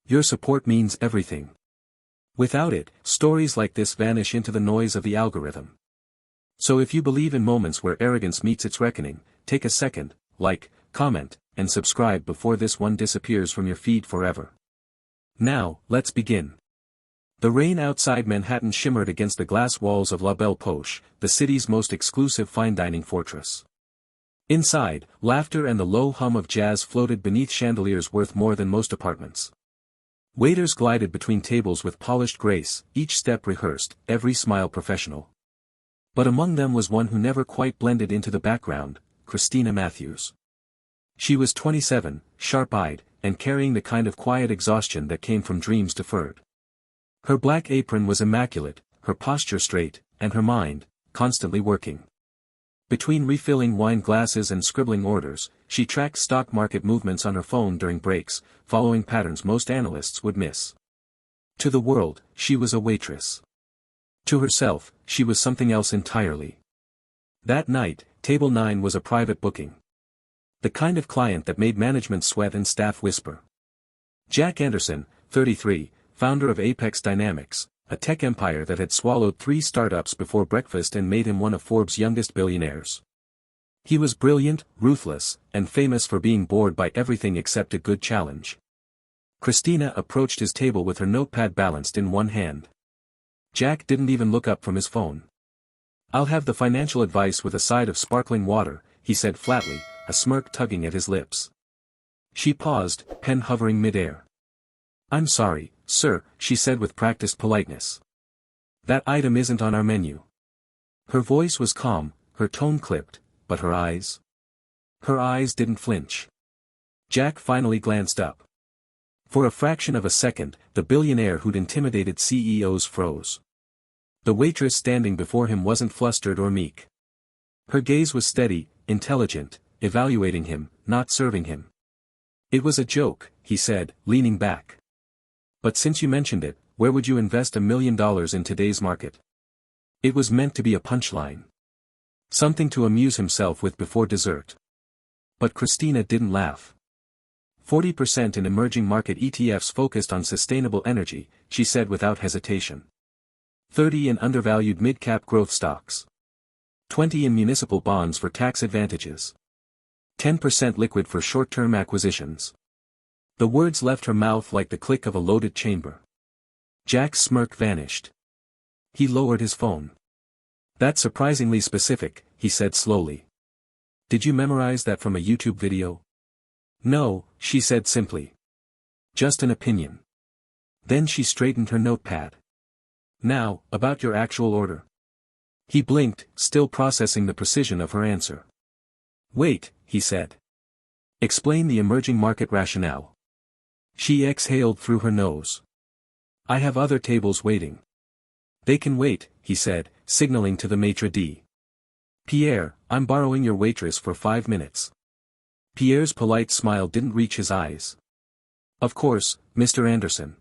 Your support means everything. Without it, stories like this vanish into the noise of the algorithm. So if you believe in moments where arrogance meets its reckoning, take a second, like, comment, and subscribe before this one disappears from your feed forever. Now, let's begin. The rain outside Manhattan shimmered against the glass walls of La Belle Poche, the city's most exclusive fine dining fortress. Inside, laughter and the low hum of jazz floated beneath chandeliers worth more than most apartments. Waiters glided between tables with polished grace, each step rehearsed, every smile professional. But among them was one who never quite blended into the background, Christina Matthews. She was 27, sharp-eyed, and carrying the kind of quiet exhaustion that came from dreams deferred. Her black apron was immaculate, her posture straight, and her mind, constantly working. Between refilling wine glasses and scribbling orders, she tracked stock market movements on her phone during breaks, following patterns most analysts would miss. To the world, she was a waitress. To herself, she was something else entirely. That night, Table 9 was a private booking. The kind of client that made management sweat and staff whisper. Jack Anderson, 33, founder of Apex Dynamics, a tech empire that had swallowed 3 startups before breakfast and made him one of Forbes' youngest billionaires. He was brilliant, ruthless, and famous for being bored by everything except a good challenge. Christina approached his table with her notepad balanced in one hand. Jack didn't even look up from his phone. "I'll have the financial advice with a side of sparkling water," he said flatly, a smirk tugging at his lips. She paused, pen hovering midair. "I'm sorry, sir," she said with practiced politeness. "That item isn't on our menu." Her voice was calm, her tone clipped, but her eyes? Her eyes didn't flinch. Jack finally glanced up. For a fraction of a second, the billionaire who'd intimidated CEOs froze. The waitress standing before him wasn't flustered or meek. Her gaze was steady, intelligent, evaluating him, not serving him. "It was a joke," he said, leaning back. "But since you mentioned it, where would you invest $1 million in today's market?" It was meant to be a punchline. Something to amuse himself with before dessert. But Christina didn't laugh. 40% in emerging market ETFs focused on sustainable energy, she said without hesitation. 30% in undervalued mid-cap growth stocks. 20% in municipal bonds for tax advantages. 10% liquid for short-term acquisitions. The words left her mouth like the click of a loaded chamber. Jack's smirk vanished. He lowered his phone. "That's surprisingly specific," he said slowly. "Did you memorize that from a YouTube video?" "No," she said simply. "Just an opinion." Then she straightened her notepad. "Now, about your actual order." He blinked, still processing the precision of her answer. "Wait," he said. "Explain the emerging market rationale." She exhaled through her nose. "I have other tables waiting." "They can wait," he said, signaling to the maitre d'. "Pierre, I'm borrowing your waitress for 5 minutes." Pierre's polite smile didn't reach his eyes. "Of course, Mr. Anderson.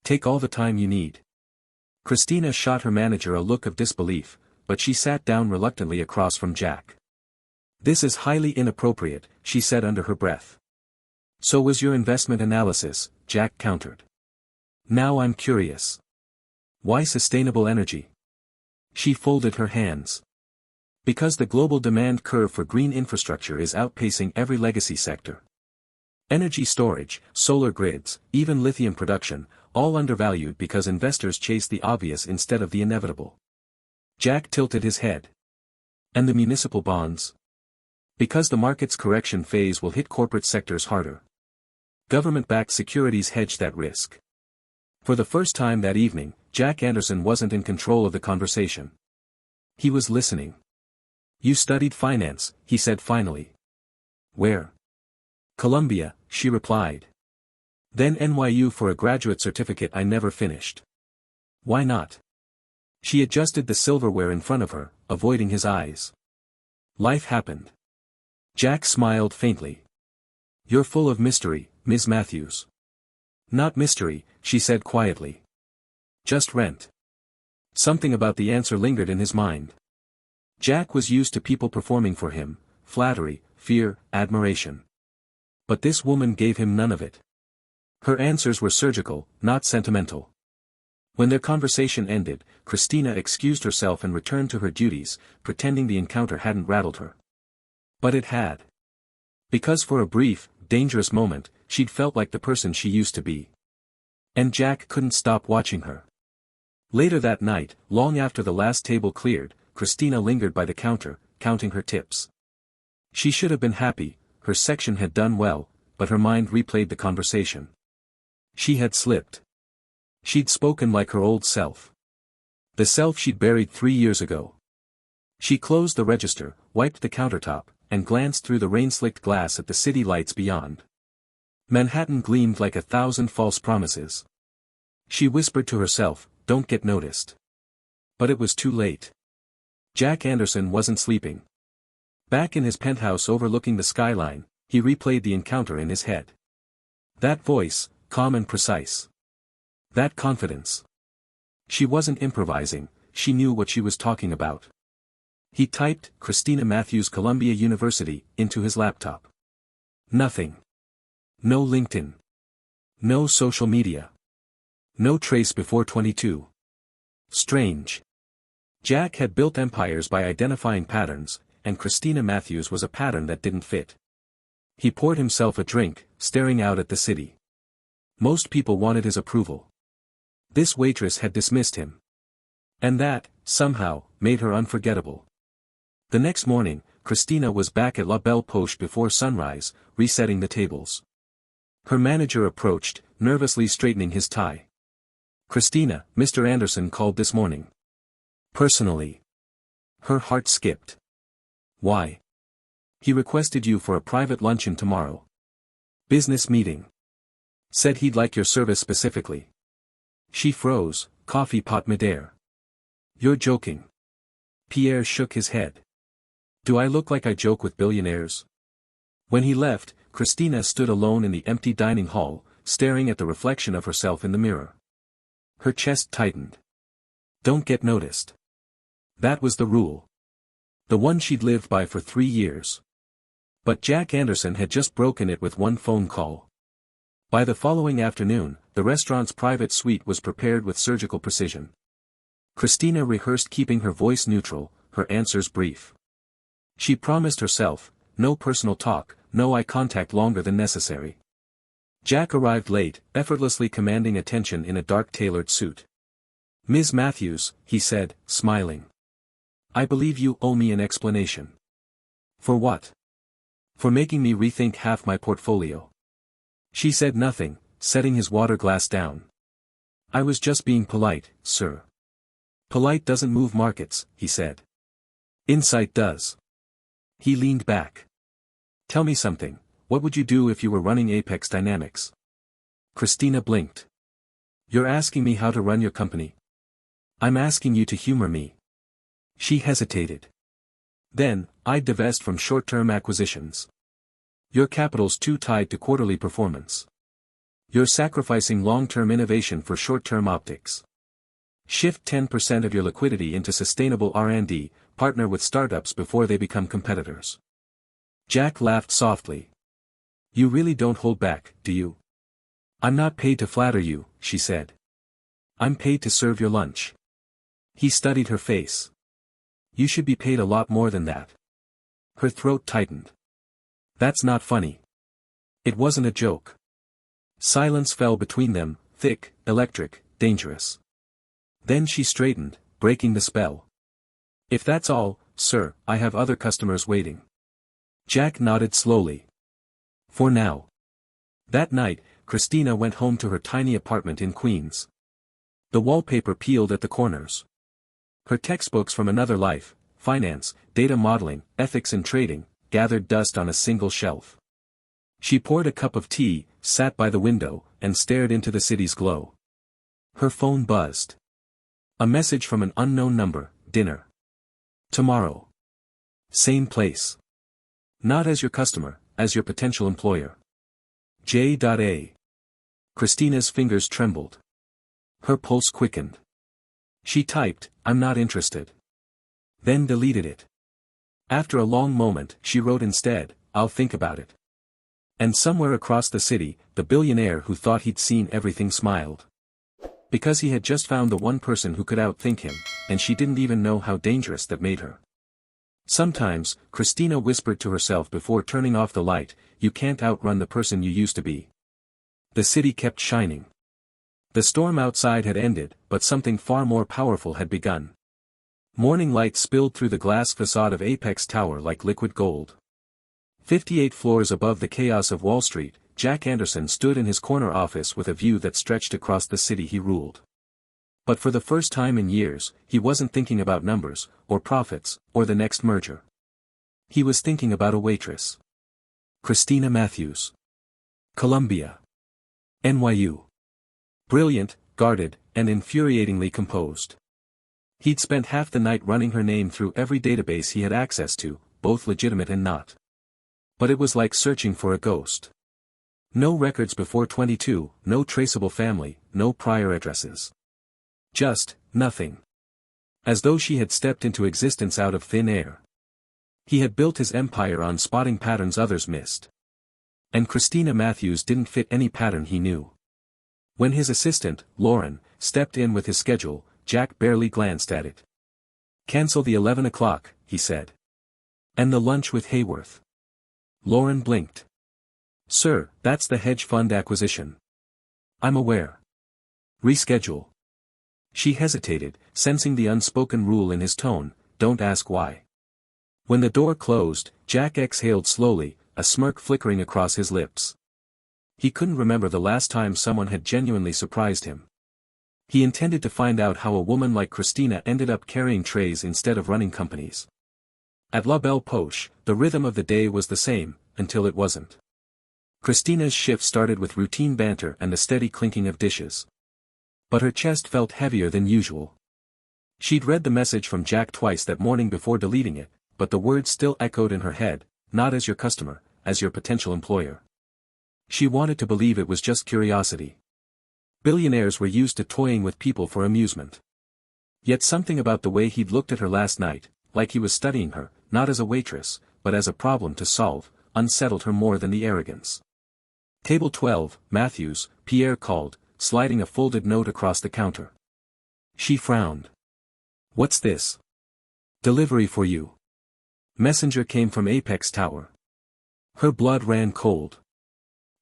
Take all the time you need." Christina shot her manager a look of disbelief, but she sat down reluctantly across from Jack. "This is highly inappropriate," she said under her breath. "So was your investment analysis," Jack countered. "Now I'm curious. Why sustainable energy?" She folded her hands. "Because the global demand curve for green infrastructure is outpacing every legacy sector. Energy storage, solar grids, even lithium production, all undervalued because investors chase the obvious instead of the inevitable." Jack tilted his head. "And the municipal bonds?" "Because the market's correction phase will hit corporate sectors harder. Government-backed securities hedge that risk." For the first time that evening, Jack Anderson wasn't in control of the conversation. He was listening. "You studied finance," he said finally. "Where?" "Columbia," she replied. "Then NYU for a graduate certificate I never finished." "Why not?" She adjusted the silverware in front of her, avoiding his eyes. "Life happened." Jack smiled faintly. "You're full of mystery, Ms. Matthews." "Not mystery," she said quietly. "Just rent." Something about the answer lingered in his mind. Jack was used to people performing for him, flattery, fear, admiration. But this woman gave him none of it. Her answers were surgical, not sentimental. When their conversation ended, Christina excused herself and returned to her duties, pretending the encounter hadn't rattled her. But it had. Because for a brief, dangerous moment, she'd felt like the person she used to be. And Jack couldn't stop watching her. Later that night, long after the last table cleared, Christina lingered by the counter, counting her tips. She should have been happy, her section had done well, but her mind replayed the conversation. She had slipped. She'd spoken like her old self. The self she'd buried 3 years ago. She closed the register, wiped the countertop, and glanced through the rain-slicked glass at the city lights beyond. Manhattan gleamed like 1,000 false promises. She whispered to herself, "Don't get noticed." But it was too late. Jack Anderson wasn't sleeping. Back in his penthouse overlooking the skyline, he replayed the encounter in his head. That voice, calm and precise. That confidence. She wasn't improvising, she knew what she was talking about. He typed Christina Matthews, Columbia University, into his laptop. Nothing. No LinkedIn. No social media. No trace before 22. Strange. Jack had built empires by identifying patterns, and Christina Matthews was a pattern that didn't fit. He poured himself a drink, staring out at the city. Most people wanted his approval. This waitress had dismissed him. And that, somehow, made her unforgettable. The next morning, Christina was back at La Belle Poche before sunrise, resetting the tables. Her manager approached, nervously straightening his tie. "Christina, Mr. Anderson called this morning." "Personally." Her heart skipped. "Why?" "He requested you for a private luncheon tomorrow." "Business meeting." "Said he'd like your service specifically." She froze, coffee pot midair. "You're joking." Pierre shook his head. "Do I look like I joke with billionaires?" When he left, Christina stood alone in the empty dining hall, staring at the reflection of herself in the mirror. Her chest tightened. Don't get noticed. That was the rule. The one she'd lived by for 3 years. But Jack Anderson had just broken it with one phone call. By the following afternoon, the restaurant's private suite was prepared with surgical precision. Christina rehearsed keeping her voice neutral, her answers brief. She promised herself, no personal talk, no eye contact longer than necessary. Jack arrived late, effortlessly commanding attention in a dark tailored suit. "Ms. Matthews," he said, smiling. "I believe you owe me an explanation." "For what?" "For making me rethink half my portfolio." She said nothing, setting his water glass down. "I was just being polite, sir." "Polite doesn't move markets," he said. "Insight does." He leaned back. "Tell me something, what would you do if you were running Apex Dynamics?" Christina blinked. "You're asking me how to run your company?" "I'm asking you to humor me." She hesitated. "Then, I'd divest from short-term acquisitions. Your capital's too tied to quarterly performance. You're sacrificing long-term innovation for short-term optics. Shift 10% of your liquidity into sustainable R&D, partner with startups before they become competitors." Jack laughed softly. "You really don't hold back, do you?" "I'm not paid to flatter you," she said. "I'm paid to serve your lunch." He studied her face. "You should be paid a lot more than that." Her throat tightened. "That's not funny." It wasn't a joke. Silence fell between them, thick, electric, dangerous. Then she straightened, breaking the spell. "If that's all, sir, I have other customers waiting." Jack nodded slowly. "For now." That night, Christina went home to her tiny apartment in Queens. The wallpaper peeled at the corners. Her textbooks from another life, finance, data modeling, ethics and trading, gathered dust on a single shelf. She poured a cup of tea, sat by the window, and stared into the city's glow. Her phone buzzed. A message from an unknown number, "Dinner. Tomorrow. Same place. Not as your customer, as your potential employer. J.A." Christina's fingers trembled. Her pulse quickened. She typed, "I'm not interested." Then deleted it. After a long moment, she wrote instead, "I'll think about it." And somewhere across the city, the billionaire who thought he'd seen everything smiled. Because he had just found the one person who could outthink him, and she didn't even know how dangerous that made her. Sometimes, Christina whispered to herself before turning off the light, you can't outrun the person you used to be. The city kept shining. The storm outside had ended, but something far more powerful had begun. Morning light spilled through the glass facade of Apex Tower like liquid gold. 58 floors above the chaos of Wall Street, Jack Anderson stood in his corner office with a view that stretched across the city he ruled. But for the first time in years, he wasn't thinking about numbers, or profits, or the next merger. He was thinking about a waitress. Christina Matthews. Columbia. NYU. Brilliant, guarded, and infuriatingly composed. He'd spent half the night running her name through every database he had access to, both legitimate and not. But it was like searching for a ghost. No records before 22, no traceable family, no prior addresses. Just, nothing. As though she had stepped into existence out of thin air. He had built his empire on spotting patterns others missed. And Christina Matthews didn't fit any pattern he knew. When his assistant, Lauren, stepped in with his schedule, Jack barely glanced at it. Cancel the 11 o'clock, he said. And the lunch with Hayworth. Lauren blinked. Sir, that's the hedge fund acquisition. I'm aware. Reschedule. She hesitated, sensing the unspoken rule in his tone, don't ask why. When the door closed, Jack exhaled slowly, a smirk flickering across his lips. He couldn't remember the last time someone had genuinely surprised him. He intended to find out how a woman like Christina ended up carrying trays instead of running companies. At La Belle Poche, the rhythm of the day was the same, until it wasn't. Christina's shift started with routine banter and the steady clinking of dishes. But her chest felt heavier than usual. She'd read the message from Jack twice that morning before deleting it, but the words still echoed in her head, not as your customer, as your potential employer. She wanted to believe it was just curiosity. Billionaires were used to toying with people for amusement. Yet something about the way he'd looked at her last night, like he was studying her, not as a waitress, but as a problem to solve, unsettled her more than the arrogance. Table 12, Matthews, Pierre called, sliding a folded note across the counter. She frowned. What's this? Delivery for you. Messenger came from Apex Tower. Her blood ran cold.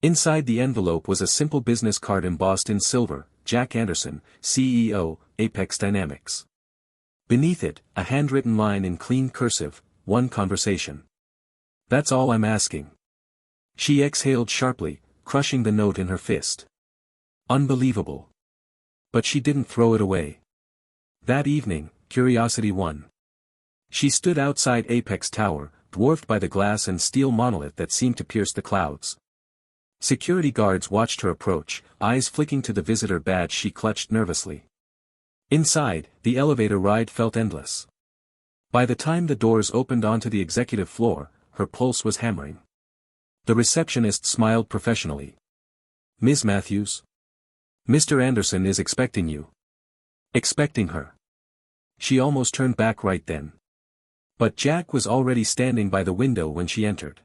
Inside the envelope was a simple business card embossed in silver, Jack Anderson, CEO, Apex Dynamics. Beneath it, a handwritten line in clean cursive, one conversation. That's all I'm asking. She exhaled sharply, crushing the note in her fist. Unbelievable. But she didn't throw it away. That evening, curiosity won. She stood outside Apex Tower, dwarfed by the glass and steel monolith that seemed to pierce the clouds. Security guards watched her approach, eyes flicking to the visitor badge she clutched nervously. Inside, the elevator ride felt endless. By the time the doors opened onto the executive floor, her pulse was hammering. The receptionist smiled professionally. Ms. Matthews? Mr. Anderson is expecting you. Expecting her. She almost turned back right then. But Jack was already standing by the window when she entered.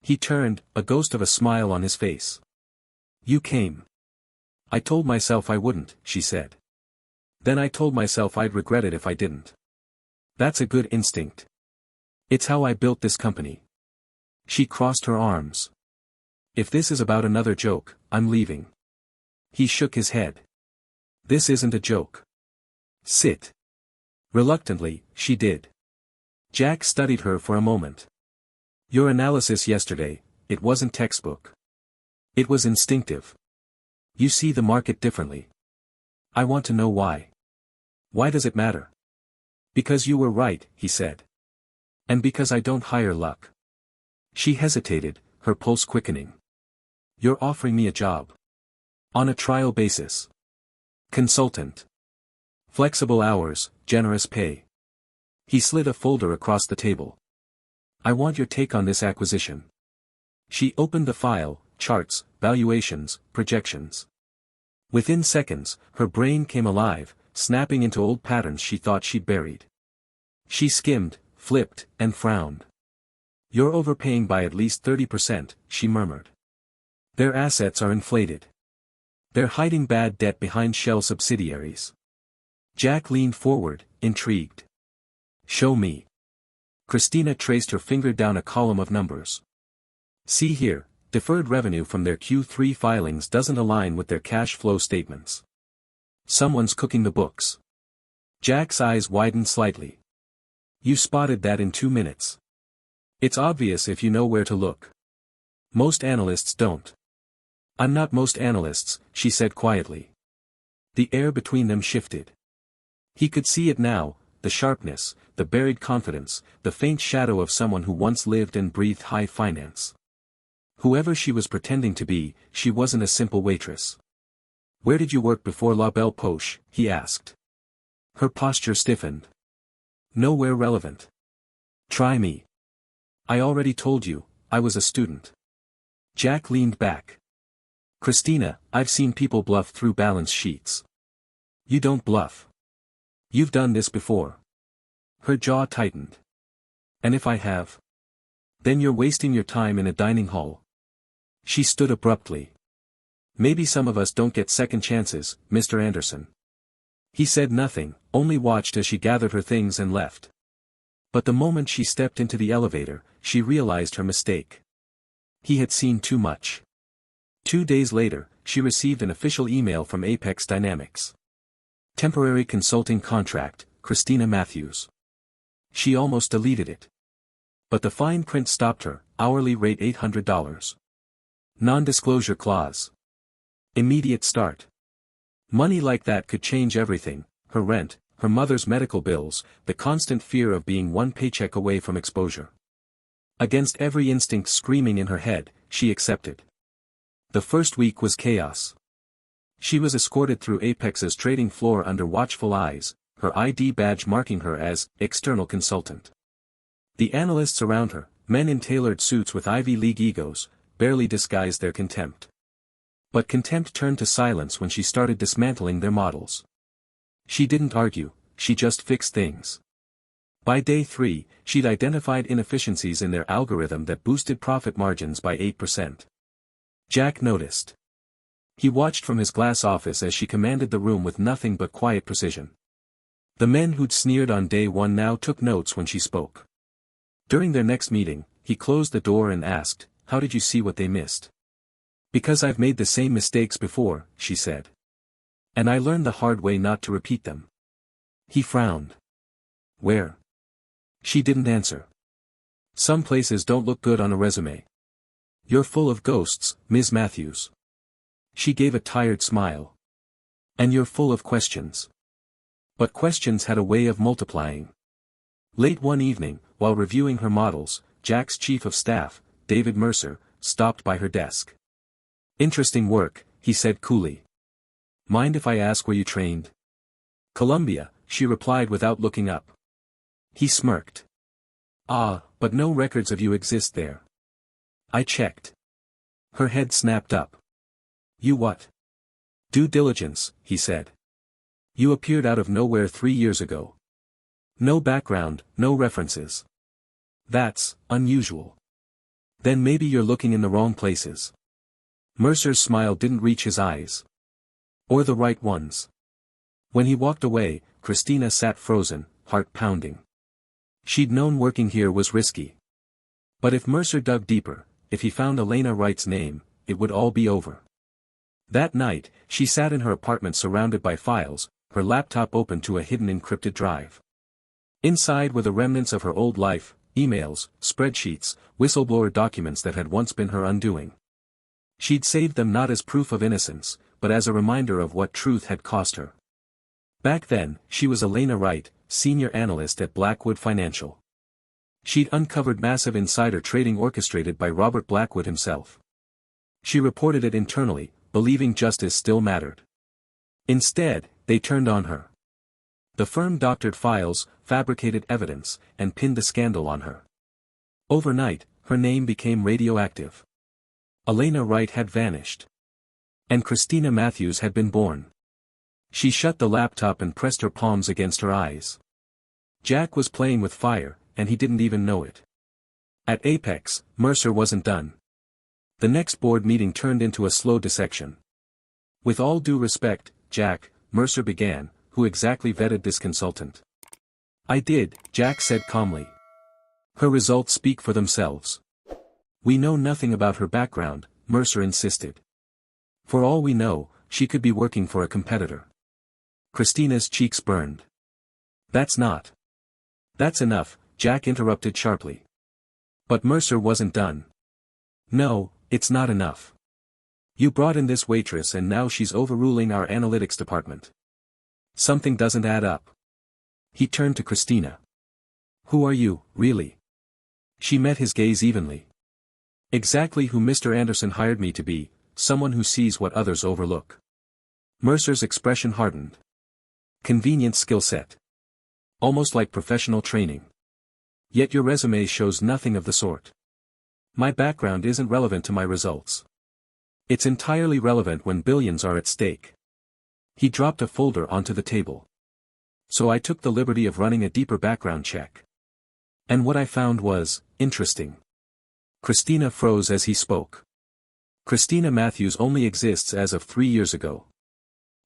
He turned, a ghost of a smile on his face. You came. I told myself I wouldn't, she said. Then I told myself I'd regret it if I didn't. That's a good instinct. It's how I built this company. She crossed her arms. If this is about another joke, I'm leaving. He shook his head. This isn't a joke. Sit. Reluctantly, she did. Jack studied her for a moment. Your analysis yesterday, it wasn't textbook. It was instinctive. You see the market differently. I want to know why. Why does it matter? Because you were right, he said. And because I don't hire luck. She hesitated, her pulse quickening. You're offering me a job. On a trial basis. Consultant. Flexible hours, generous pay. He slid a folder across the table. I want your take on this acquisition. She opened the file, charts, valuations, projections. Within seconds, her brain came alive, snapping into old patterns she thought she'd buried. She skimmed, flipped, and frowned. You're overpaying by at least 30%, she murmured. Their assets are inflated. They're hiding bad debt behind shell subsidiaries. Jack leaned forward, intrigued. Show me. Christina traced her finger down a column of numbers. See here, deferred revenue from their Q3 filings doesn't align with their cash flow statements. Someone's cooking the books. Jack's eyes widened slightly. You spotted that in 2 minutes. It's obvious if you know where to look. Most analysts don't. I'm not most analysts, she said quietly. The air between them shifted. He could see it now, the sharpness, the buried confidence, the faint shadow of someone who once lived and breathed high finance. Whoever she was pretending to be, she wasn't a simple waitress. Where did you work before La Belle Poche? He asked. Her posture stiffened. Nowhere relevant. Try me. I already told you, I was a student. Jack leaned back. Christina, I've seen people bluff through balance sheets. You don't bluff. You've done this before. Her jaw tightened. And if I have? Then you're wasting your time in a dining hall. She stood abruptly. Maybe some of us don't get second chances, Mr. Anderson. He said nothing, only watched as she gathered her things and left. But the moment she stepped into the elevator, she realized her mistake. He had seen too much. 2 days later, she received an official email from Apex Dynamics. Temporary consulting contract, Christina Matthews. She almost deleted it. But the fine print stopped her, hourly rate $800. Non-disclosure clause. Immediate start. Money like that could change everything, her rent, her mother's medical bills, the constant fear of being one paycheck away from exposure. Against every instinct screaming in her head, she accepted. The first week was chaos. She was escorted through Apex's trading floor under watchful eyes, her ID badge marking her as external consultant. The analysts around her, men in tailored suits with Ivy League egos, barely disguised their contempt. But contempt turned to silence when she started dismantling their models. She didn't argue, she just fixed things. By day 3, she'd identified inefficiencies in their algorithm that boosted profit margins by 8%. Jack noticed. He watched from his glass office as she commanded the room with nothing but quiet precision. The men who'd sneered on day 1 now took notes when she spoke. During their next meeting, he closed the door and asked, "How did you see what they missed?" "Because I've made the same mistakes before," she said. "And I learned the hard way not to repeat them." He frowned. "Where?" She didn't answer. "Some places don't look good on a resume." "You're full of ghosts, Ms. Matthews." She gave a tired smile. "And you're full of questions." But questions had a way of multiplying. Late one evening, while reviewing her models, Jack's chief of staff, David Mercer, stopped by her desk. "Interesting work," he said coolly. "Mind if I ask where you trained?" "Columbia," she replied without looking up. He smirked. "Ah, but no records of you exist there." "I checked." Her head snapped up. "You what?" "Due diligence," he said. "You appeared out of nowhere 3 years ago. No background, no references. That's unusual. Then maybe you're looking in the wrong places." Mercer's smile didn't reach his eyes. Or the right ones. When he walked away, Christina sat frozen, heart pounding. She'd known working here was risky. But if Mercer dug deeper, if he found Elena Wright's name, it would all be over. That night, she sat in her apartment surrounded by files, her laptop open to a hidden encrypted drive. Inside were the remnants of her old life, emails, spreadsheets, whistleblower documents that had once been her undoing. She'd saved them not as proof of innocence, but as a reminder of what truth had cost her. Back then, she was Elena Wright, senior analyst at Blackwood Financial. She'd uncovered massive insider trading orchestrated by Robert Blackwood himself. She reported it internally, believing justice still mattered. Instead, they turned on her. The firm doctored files, fabricated evidence, and pinned the scandal on her. Overnight, her name became radioactive. Elena Wright had vanished. And Christina Matthews had been born. She shut the laptop and pressed her palms against her eyes. Jack was playing with fire, and he didn't even know it. At Apex, Mercer wasn't done. The next board meeting turned into a slow dissection. With all due respect, Jack, Mercer began, who exactly vetted this consultant? I did, Jack said calmly. Her results speak for themselves. We know nothing about her background, Mercer insisted. For all we know, she could be working for a competitor. Christina's cheeks burned. That's enough, Jack interrupted sharply. But Mercer wasn't done. No, it's not enough. You brought in this waitress and now she's overruling our analytics department. Something doesn't add up. He turned to Christina. Who are you, really? She met his gaze evenly. Exactly who Mr. Anderson hired me to be, someone who sees what others overlook. Mercer's expression hardened. Convenient skill set. Almost like professional training. Yet your resume shows nothing of the sort. My background isn't relevant to my results. It's entirely relevant when billions are at stake. He dropped a folder onto the table. So I took the liberty of running a deeper background check. And what I found was, interesting. Christina froze as he spoke. Christina Matthews only exists as of 3 years ago.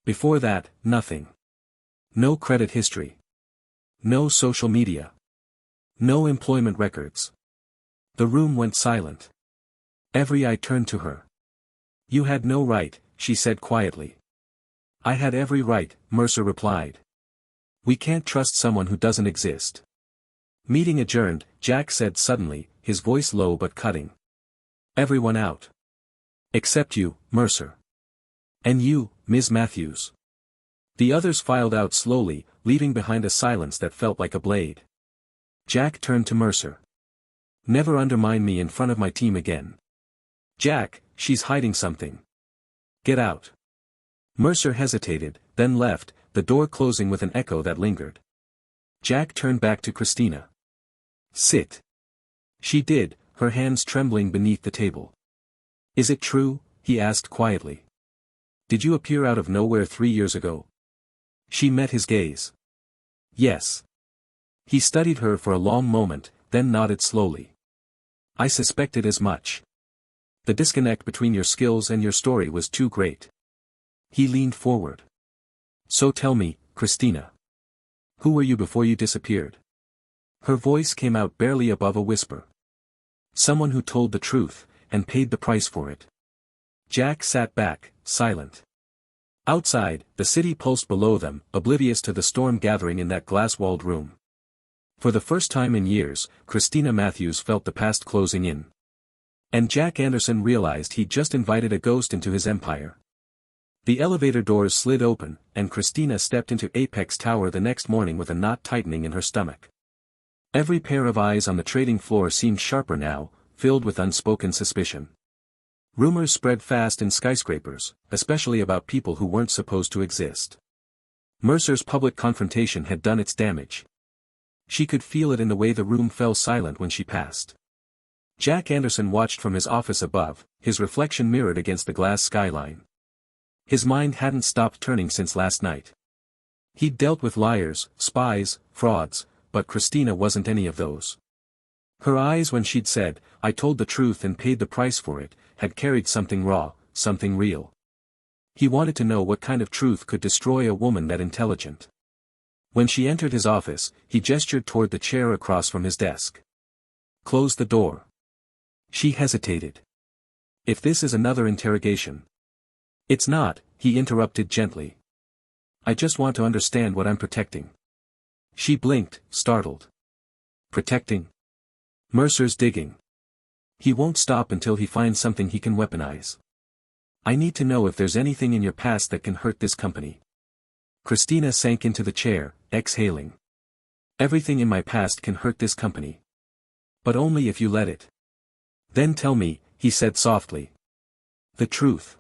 Before that, nothing. No credit history. No social media. No employment records. The room went silent. Every eye turned to her. You had no right, she said quietly. I had every right, Mercer replied. We can't trust someone who doesn't exist. Meeting adjourned, Jack said suddenly, his voice low but cutting. Everyone out. Except you, Mercer. And you, Ms. Matthews. The others filed out slowly, leaving behind a silence that felt like a blade. Jack turned to Mercer. Never undermine me in front of my team again. Jack, she's hiding something. Get out. Mercer hesitated, then left, the door closing with an echo that lingered. Jack turned back to Christina. Sit. She did, her hands trembling beneath the table. Is it true? He asked quietly. Did you appear out of nowhere 3 years ago? She met his gaze. Yes. He studied her for a long moment, then nodded slowly. I suspected as much. The disconnect between your skills and your story was too great. He leaned forward. So tell me, Christina. Who were you before you disappeared? Her voice came out barely above a whisper. Someone who told the truth, and paid the price for it. Jack sat back, silent. Outside, the city pulsed below them, oblivious to the storm gathering in that glass-walled room. For the first time in years, Christina Matthews felt the past closing in. And Jack Anderson realized he'd just invited a ghost into his empire. The elevator doors slid open, and Christina stepped into Apex Tower the next morning with a knot tightening in her stomach. Every pair of eyes on the trading floor seemed sharper now, filled with unspoken suspicion. Rumors spread fast in skyscrapers, especially about people who weren't supposed to exist. Mercer's public confrontation had done its damage. She could feel it in the way the room fell silent when she passed. Jack Anderson watched from his office above, his reflection mirrored against the glass skyline. His mind hadn't stopped turning since last night. He'd dealt with liars, spies, frauds, but Christina wasn't any of those. Her eyes when she'd said, I told the truth and paid the price for it, had carried something raw, something real. He wanted to know what kind of truth could destroy a woman that intelligent. When she entered his office, he gestured toward the chair across from his desk. Close the door. She hesitated. If this is another interrogation. It's not, he interrupted gently. I just want to understand what I'm protecting. She blinked, startled. Protecting? Mercer's digging. He won't stop until he finds something he can weaponize. I need to know if there's anything in your past that can hurt this company. Christina sank into the chair, exhaling. Everything in my past can hurt this company. But only if you let it. Then tell me, he said softly. The truth.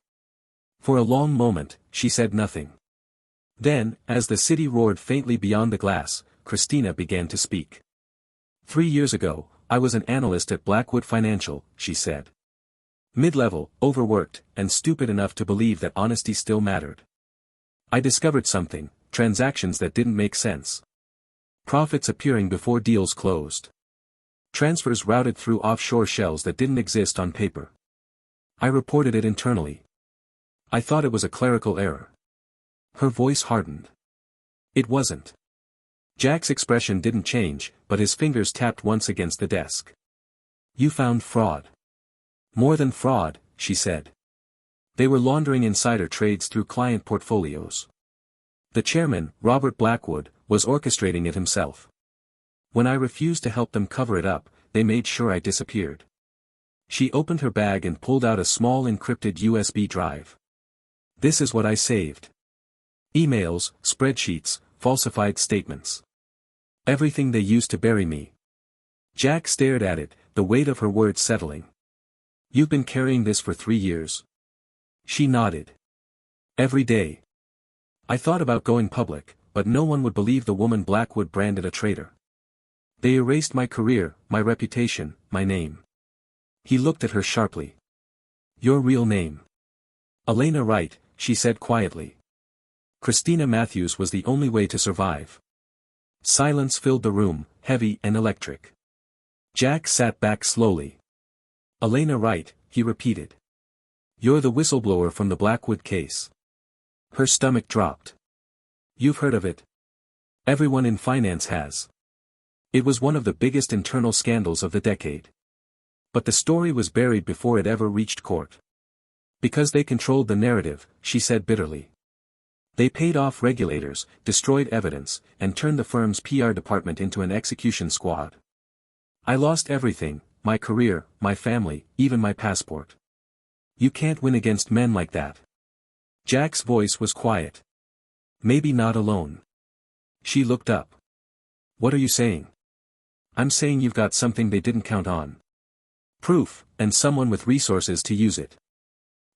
For a long moment, she said nothing. Then, as the city roared faintly beyond the glass, Christina began to speak. 3 years ago, I was an analyst at Blackwood Financial, she said. Mid-level, overworked, and stupid enough to believe that honesty still mattered. I discovered something, transactions that didn't make sense. Profits appearing before deals closed. Transfers routed through offshore shells that didn't exist on paper. I reported it internally. I thought it was a clerical error. Her voice hardened. It wasn't. Jack's expression didn't change, but his fingers tapped once against the desk. You found fraud. More than fraud, she said. They were laundering insider trades through client portfolios. The chairman, Robert Blackwood, was orchestrating it himself. When I refused to help them cover it up, they made sure I disappeared. She opened her bag and pulled out a small encrypted USB drive. This is what I saved. Emails, spreadsheets, falsified statements. Everything they used to bury me. Jack stared at it, the weight of her words settling. You've been carrying this for 3 years. She nodded. Every day. I thought about going public, but no one would believe the woman Blackwood branded a traitor. They erased my career, my reputation, my name. He looked at her sharply. Your real name. Elena Wright, she said quietly. Christina Matthews was the only way to survive. Silence filled the room, heavy and electric. Jack sat back slowly. Elena Wright, he repeated. You're the whistleblower from the Blackwood case. Her stomach dropped. You've heard of it. Everyone in finance has. It was one of the biggest internal scandals of the decade. But the story was buried before it ever reached court. Because they controlled the narrative, she said bitterly. They paid off regulators, destroyed evidence, and turned the firm's PR department into an execution squad. I lost everything, my career, my family, even my passport. You can't win against men like that. Jack's voice was quiet. Maybe not alone. She looked up. What are you saying? I'm saying you've got something they didn't count on. Proof, and someone with resources to use it.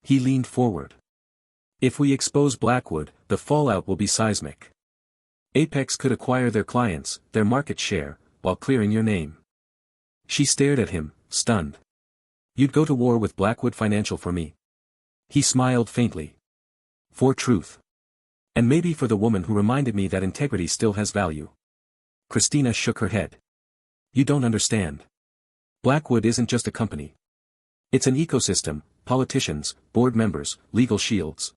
He leaned forward. If we expose Blackwood, the fallout will be seismic. Apex could acquire their clients, their market share, while clearing your name. She stared at him, stunned. You'd go to war with Blackwood Financial for me. He smiled faintly. For truth. And maybe for the woman who reminded me that integrity still has value. Christina shook her head. You don't understand. Blackwood isn't just a company. It's an ecosystem, politicians, board members, legal shields.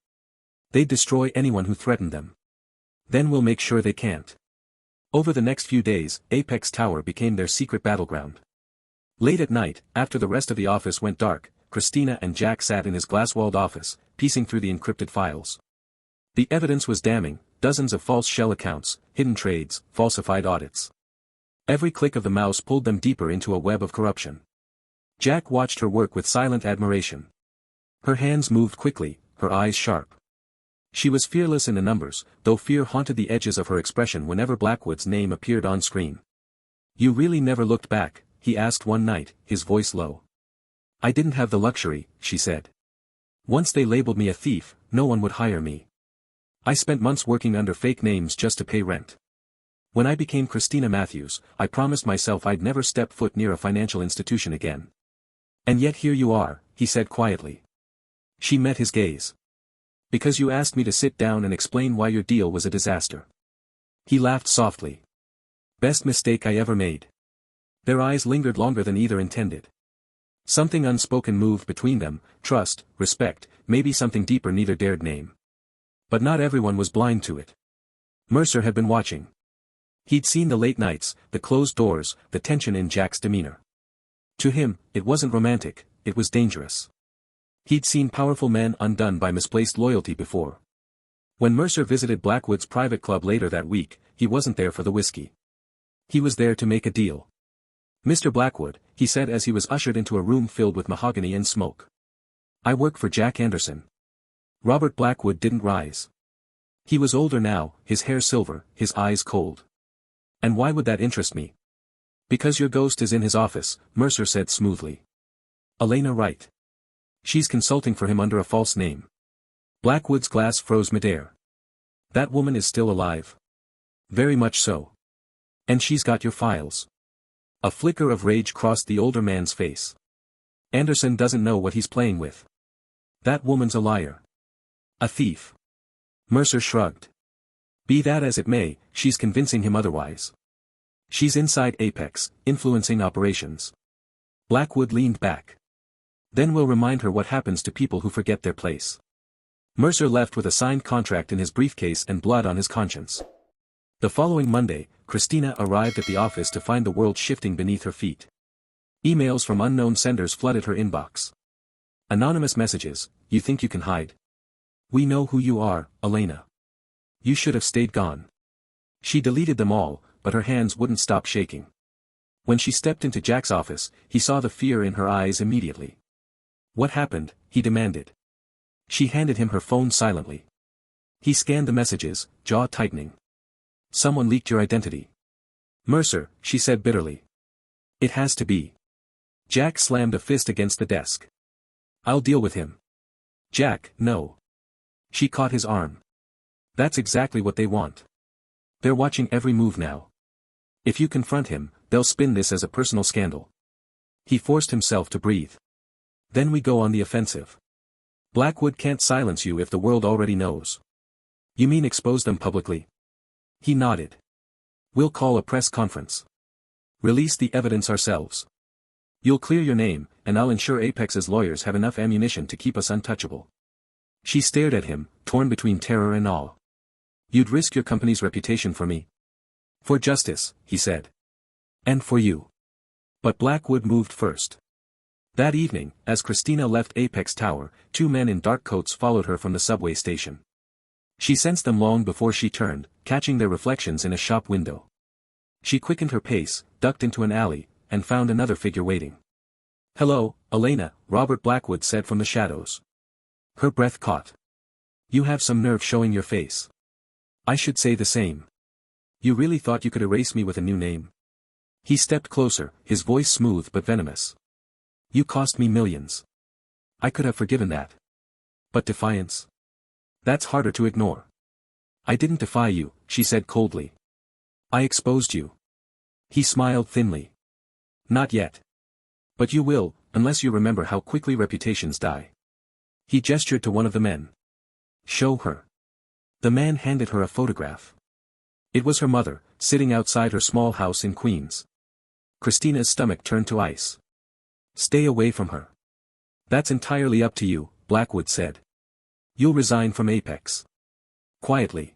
They'd destroy anyone who threatened them. Then we'll make sure they can't. Over the next few days, Apex Tower became their secret battleground. Late at night, after the rest of the office went dark, Christina and Jack sat in his glass-walled office, piecing through the encrypted files. The evidence was damning, dozens of false shell accounts, hidden trades, falsified audits. Every click of the mouse pulled them deeper into a web of corruption. Jack watched her work with silent admiration. Her hands moved quickly, her eyes sharp. She was fearless in the numbers, though fear haunted the edges of her expression whenever Blackwood's name appeared on screen. You really never looked back, he asked one night, his voice low. I didn't have the luxury, she said. Once they labeled me a thief, no one would hire me. I spent months working under fake names just to pay rent. When I became Christina Matthews, I promised myself I'd never step foot near a financial institution again. And yet here you are, he said quietly. She met his gaze. Because you asked me to sit down and explain why your deal was a disaster. He laughed softly. Best mistake I ever made. Their eyes lingered longer than either intended. Something unspoken moved between them, trust, respect, maybe something deeper neither dared name. But not everyone was blind to it. Mercer had been watching. He'd seen the late nights, the closed doors, the tension in Jack's demeanor. To him, it wasn't romantic, it was dangerous. He'd seen powerful men undone by misplaced loyalty before. When Mercer visited Blackwood's private club later that week, he wasn't there for the whiskey. He was there to make a deal. Mr. Blackwood, he said as he was ushered into a room filled with mahogany and smoke. I work for Jack Anderson. Robert Blackwood didn't rise. He was older now, his hair silver, his eyes cold. And why would that interest me? Because your ghost is in his office, Mercer said smoothly. Elena Wright. She's consulting for him under a false name. Blackwood's glass froze midair. That woman is still alive. Very much so. And she's got your files. A flicker of rage crossed the older man's face. Anderson doesn't know what he's playing with. That woman's a liar. A thief. Mercer shrugged. Be that as it may, she's convincing him otherwise. She's inside Apex, influencing operations. Blackwood leaned back. Then we'll remind her what happens to people who forget their place. Mercer left with a signed contract in his briefcase and blood on his conscience. The following Monday, Christina arrived at the office to find the world shifting beneath her feet. Emails from unknown senders flooded her inbox. Anonymous messages, "You think you can hide? We know who you are, Elena. You should have stayed gone." She deleted them all, but her hands wouldn't stop shaking. When she stepped into Jack's office, he saw the fear in her eyes immediately. "What happened?" he demanded. She handed him her phone silently. He scanned the messages, jaw tightening. "Someone leaked your identity." "Mercer," she said bitterly. "It has to be." Jack slammed a fist against the desk. "I'll deal with him." "Jack, no." She caught his arm. "That's exactly what they want. They're watching every move now. If you confront him, they'll spin this as a personal scandal." He forced himself to breathe. "Then we go on the offensive. Blackwood can't silence you if the world already knows." "You mean expose them publicly?" He nodded. "We'll call a press conference. Release the evidence ourselves. You'll clear your name, and I'll ensure Apex's lawyers have enough ammunition to keep us untouchable." She stared at him, torn between terror and awe. "You'd risk your company's reputation for me?" "For justice," he said. "And for you." But Blackwood moved first. That evening, as Christina left Apex Tower, two men in dark coats followed her from the subway station. She sensed them long before she turned, catching their reflections in a shop window. She quickened her pace, ducked into an alley, and found another figure waiting. "Hello, Elena," Robert Blackwood said from the shadows. Her breath caught. "You have some nerve showing your face." "I should say the same. You really thought you could erase me with a new name?" He stepped closer, his voice smooth but venomous. "You cost me millions. I could have forgiven that. But defiance? That's harder to ignore." "I didn't defy you," she said coldly. "I exposed you." He smiled thinly. "Not yet. But you will, unless you remember how quickly reputations die." He gestured to one of the men. "Show her." The man handed her a photograph. It was her mother, sitting outside her small house in Queens. Christina's stomach turned to ice. "Stay away from her." "That's entirely up to you," Blackwood said. "You'll resign from Apex." Quietly.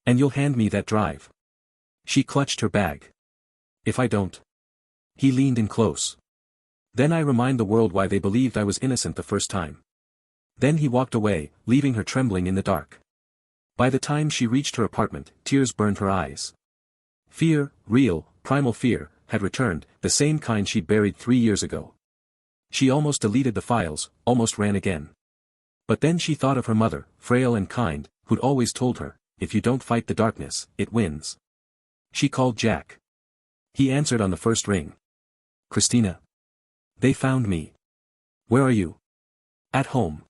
"And you'll hand me that drive." She clutched her bag. "If I don't." He leaned in close. "Then I remind the world why they believed I was innocent the first time." Then he walked away, leaving her trembling in the dark. By the time she reached her apartment, tears burned her eyes. Fear, real, primal fear, had returned, the same kind she'd buried 3 years ago. She almost deleted the files, almost ran again. But then she thought of her mother, frail and kind, who'd always told her, "If you don't fight the darkness, it wins." She called Jack. He answered on the first ring. "Christina. They found me." "Where are you?" "At home.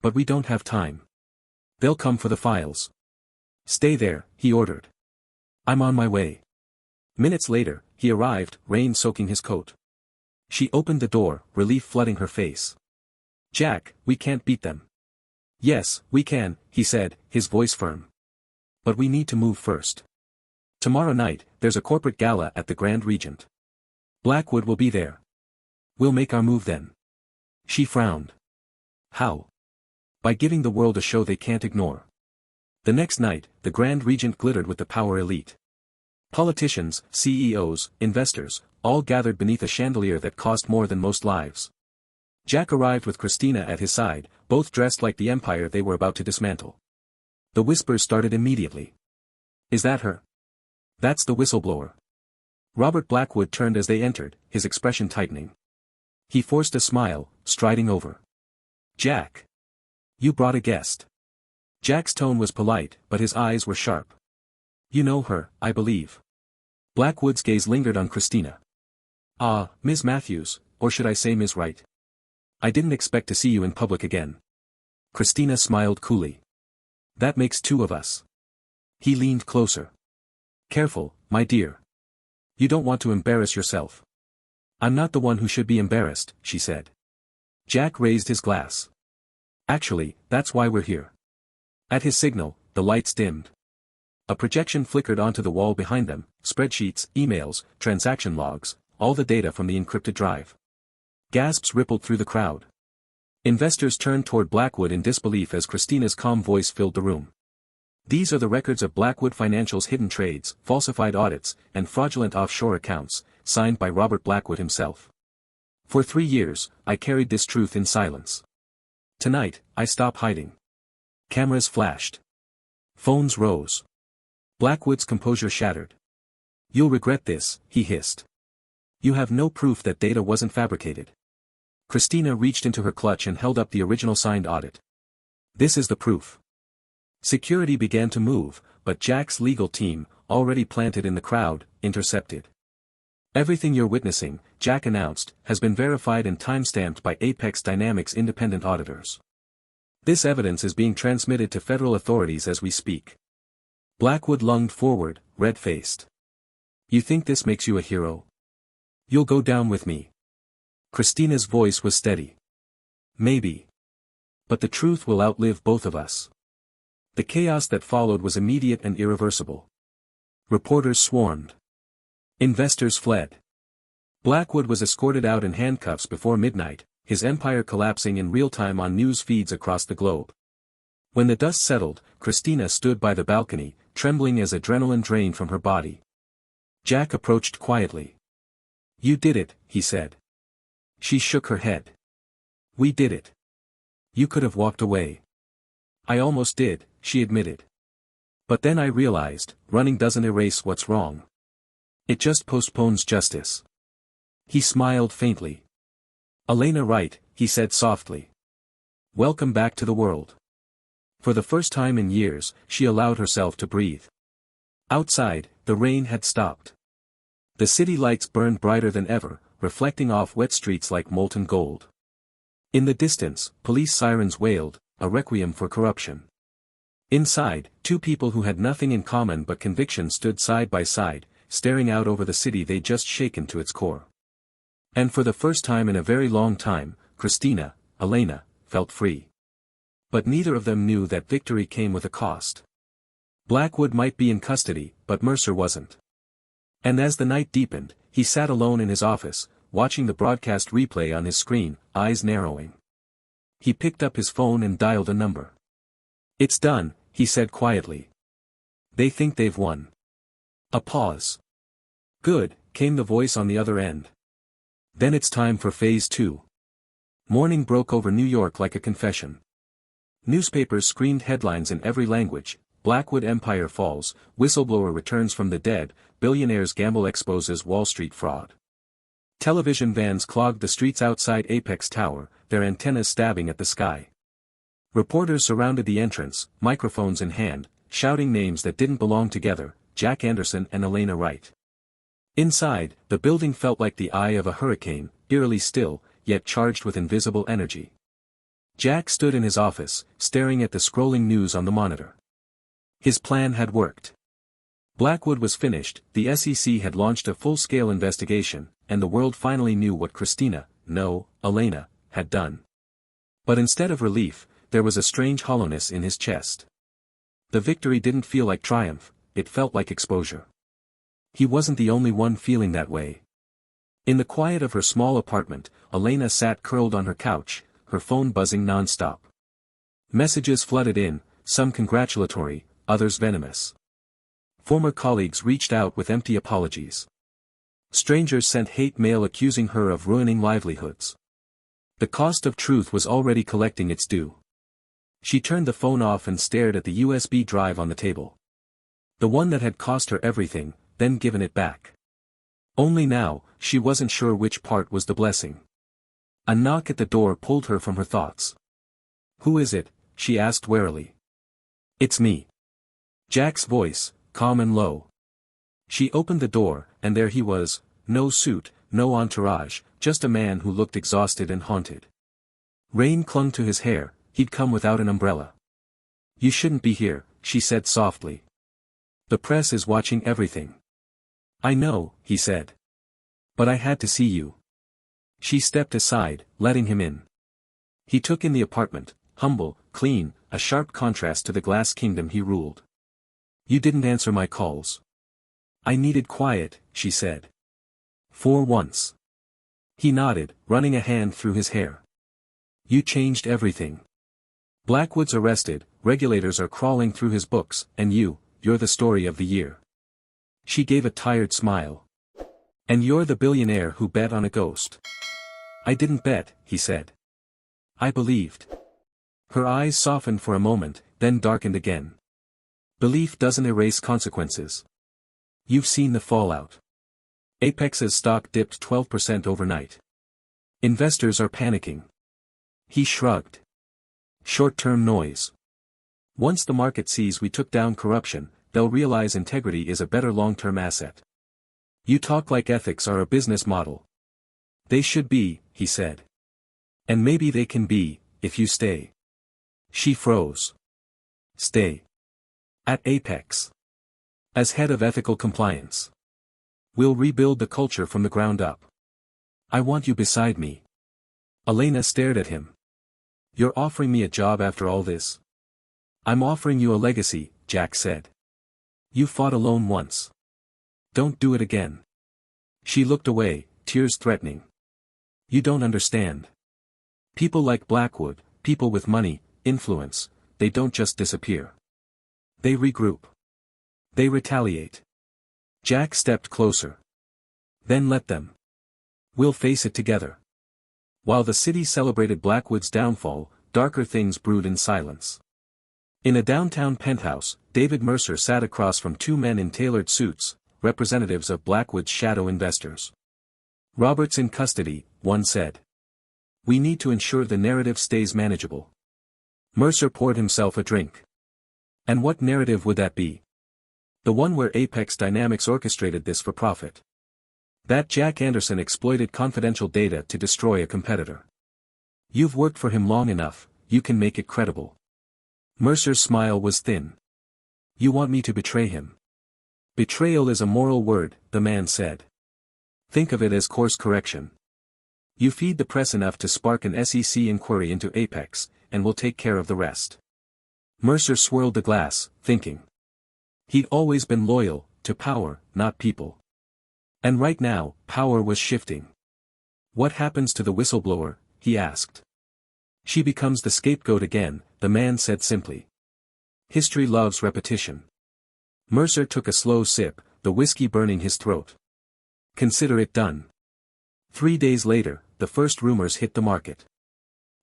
But we don't have time. They'll come for the files." "Stay there," he ordered. "I'm on my way." Minutes later, he arrived, rain soaking his coat. She opened the door, relief flooding her face. "Jack, we can't beat them." "Yes, we can," he said, his voice firm. "But we need to move first. Tomorrow night, there's a corporate gala at the Grand Regent. Blackwood will be there. We'll make our move then." She frowned. "How?" "By giving the world a show they can't ignore." The next night, the Grand Regent glittered with the power elite. Politicians, CEOs, investors, all gathered beneath a chandelier that cost more than most lives. Jack arrived with Christina at his side, both dressed like the empire they were about to dismantle. The whispers started immediately. "Is that her?" "That's the whistleblower." Robert Blackwood turned as they entered, his expression tightening. He forced a smile, striding over. "Jack. You brought a guest." Jack's tone was polite, but his eyes were sharp. "You know her, I believe." Blackwood's gaze lingered on Christina. "Ah, Ms. Matthews, or should I say Ms. Wright? I didn't expect to see you in public again." Christina smiled coolly. "That makes two of us." He leaned closer. "Careful, my dear. You don't want to embarrass yourself." "I'm not the one who should be embarrassed," she said. Jack raised his glass. "Actually, that's why we're here." At his signal, the lights dimmed. A projection flickered onto the wall behind them, spreadsheets, emails, transaction logs, all the data from the encrypted drive. Gasps rippled through the crowd. Investors turned toward Blackwood in disbelief as Christina's calm voice filled the room. These are the records of Blackwood Financial's hidden trades, falsified audits, and fraudulent offshore accounts, signed by Robert Blackwood himself. For 3 years, I carried this truth in silence. Tonight, I stop hiding. Cameras flashed. Phones rose. Blackwood's composure shattered. You'll regret this, he hissed. You have no proof that data wasn't fabricated. Christina reached into her clutch and held up the original signed audit. This is the proof. Security began to move, but Jack's legal team, already planted in the crowd, intercepted. Everything you're witnessing, Jack announced, has been verified and timestamped by Apex Dynamics independent auditors. This evidence is being transmitted to federal authorities as we speak. Blackwood lunged forward, red-faced. You think this makes you a hero? You'll go down with me. Christina's voice was steady. Maybe. But the truth will outlive both of us. The chaos that followed was immediate and irreversible. Reporters swarmed. Investors fled. Blackwood was escorted out in handcuffs before midnight, his empire collapsing in real time on news feeds across the globe. When the dust settled, Christina stood by the balcony, trembling as adrenaline drained from her body. Jack approached quietly. You did it, he said. She shook her head. We did it. You could have walked away. I almost did, she admitted. But then I realized, running doesn't erase what's wrong. It just postpones justice. He smiled faintly. Elena Wright, he said softly. Welcome back to the world. For the first time in years, she allowed herself to breathe. Outside, the rain had stopped. The city lights burned brighter than ever, reflecting off wet streets like molten gold. In the distance, police sirens wailed, a requiem for corruption. Inside, two people who had nothing in common but conviction stood side by side, staring out over the city they'd just shaken to its core. And for the first time in a very long time, Christina, Elena, felt free. But neither of them knew that victory came with a cost. Blackwood might be in custody, but Mercer wasn't. And as the night deepened, he sat alone in his office, watching the broadcast replay on his screen, eyes narrowing. He picked up his phone and dialed a number. It's done, he said quietly. They think they've won. A pause. Good, came the voice on the other end. Then it's time for phase 2. Morning broke over New York like a confession. Newspapers screamed headlines in every language: Blackwood Empire falls, whistleblower returns from the dead, billionaires gamble exposes Wall Street fraud. Television vans clogged the streets outside Apex Tower, their antennas stabbing at the sky. Reporters surrounded the entrance, microphones in hand, shouting names that didn't belong together: Jack Anderson and Elena Wright. Inside, the building felt like the eye of a hurricane, eerily still, yet charged with invisible energy. Jack stood in his office, staring at the scrolling news on the monitor. His plan had worked. Blackwood was finished, the SEC had launched a full-scale investigation, and the world finally knew what Christina, no, Elena, had done. But instead of relief, there was a strange hollowness in his chest. The victory didn't feel like triumph, it felt like exposure. He wasn't the only one feeling that way. In the quiet of her small apartment, Elena sat curled on her couch, her phone buzzing non-stop. Messages flooded in, some congratulatory, others venomous. Former colleagues reached out with empty apologies. Strangers sent hate mail accusing her of ruining livelihoods. The cost of truth was already collecting its due. She turned the phone off and stared at the USB drive on the table. The one that had cost her everything, then given it back. Only now, she wasn't sure which part was the blessing. A knock at the door pulled her from her thoughts. Who is it? She asked warily. It's me. Jack's voice, calm and low. She opened the door, and there he was, no suit, no entourage, just a man who looked exhausted and haunted. Rain clung to his hair, he'd come without an umbrella. You shouldn't be here, she said softly. The press is watching everything. I know, he said. But I had to see you. She stepped aside, letting him in. He took in the apartment, humble, clean, a sharp contrast to the glass kingdom he ruled. You didn't answer my calls. I needed quiet, she said. For once. He nodded, running a hand through his hair. You changed everything. Blackwood's arrested, regulators are crawling through his books, and you're the story of the year. She gave a tired smile. And you're the billionaire who bet on a ghost. I didn't bet, he said. I believed. Her eyes softened for a moment, then darkened again. Belief doesn't erase consequences. You've seen the fallout. Apex's stock dipped 12% overnight. Investors are panicking. He shrugged. Short-term noise. Once the market sees we took down corruption, they'll realize integrity is a better long-term asset. You talk like ethics are a business model. They should be, he said. And maybe they can be, if you stay. She froze. Stay. At Apex. As head of ethical compliance. We'll rebuild the culture from the ground up. I want you beside me. Elena stared at him. You're offering me a job after all this? I'm offering you a legacy, Jack said. You fought alone once. Don't do it again. She looked away, tears threatening. You don't understand. People like Blackwood, people with money, influence, they don't just disappear. They regroup. They retaliate. Jack stepped closer. Then let them. We'll face it together. While the city celebrated Blackwood's downfall, darker things brewed in silence. In a downtown penthouse, David Mercer sat across from two men in tailored suits, representatives of Blackwood's shadow investors. Robert's in custody, one said. We need to ensure the narrative stays manageable. Mercer poured himself a drink. And what narrative would that be? The one where Apex Dynamics orchestrated this for profit. That Jack Anderson exploited confidential data to destroy a competitor. You've worked for him long enough, you can make it credible. Mercer's smile was thin. You want me to betray him? Betrayal is a moral word, the man said. Think of it as course correction. You feed the press enough to spark an SEC inquiry into Apex, and we'll take care of the rest. Mercer swirled the glass, thinking. He'd always been loyal, to power, not people. And right now, power was shifting. What happens to the whistleblower, he asked. She becomes the scapegoat again, the man said simply. History loves repetition. Mercer took a slow sip, the whiskey burning his throat. Consider it done. 3 days later, the first rumors hit the market.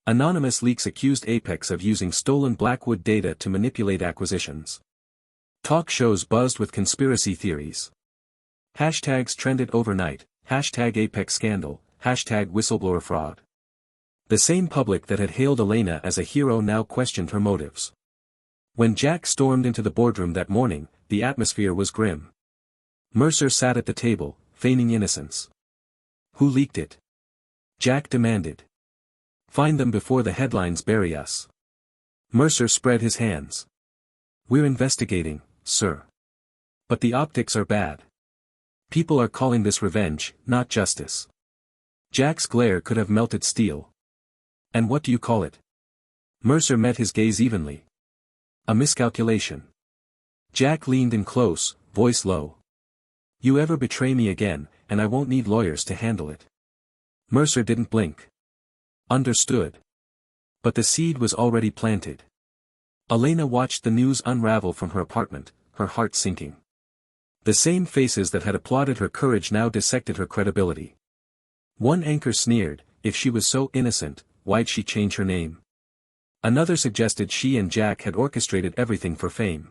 Anonymous leaks accused Apex of using stolen Blackwood data to manipulate acquisitions. Talk shows buzzed with conspiracy theories. Hashtags trended overnight, hashtag Apex scandal, hashtag whistleblower fraud. The same public that had hailed Elena as a hero now questioned her motives. When Jack stormed into the boardroom that morning, the atmosphere was grim. Mercer sat at the table, feigning innocence. Who leaked it? Jack demanded. Find them before the headlines bury us. Mercer spread his hands. We're investigating, sir. But the optics are bad. People are calling this revenge, not justice. Jack's glare could have melted steel. And what do you call it? Mercer met his gaze evenly. A miscalculation. Jack leaned in close, voice low. You ever betray me again, and I won't need lawyers to handle it. Mercer didn't blink. Understood. But the seed was already planted. Elena watched the news unravel from her apartment, her heart sinking. The same faces that had applauded her courage now dissected her credibility. One anchor sneered, if she was so innocent, why'd she change her name? Another suggested she and Jack had orchestrated everything for fame.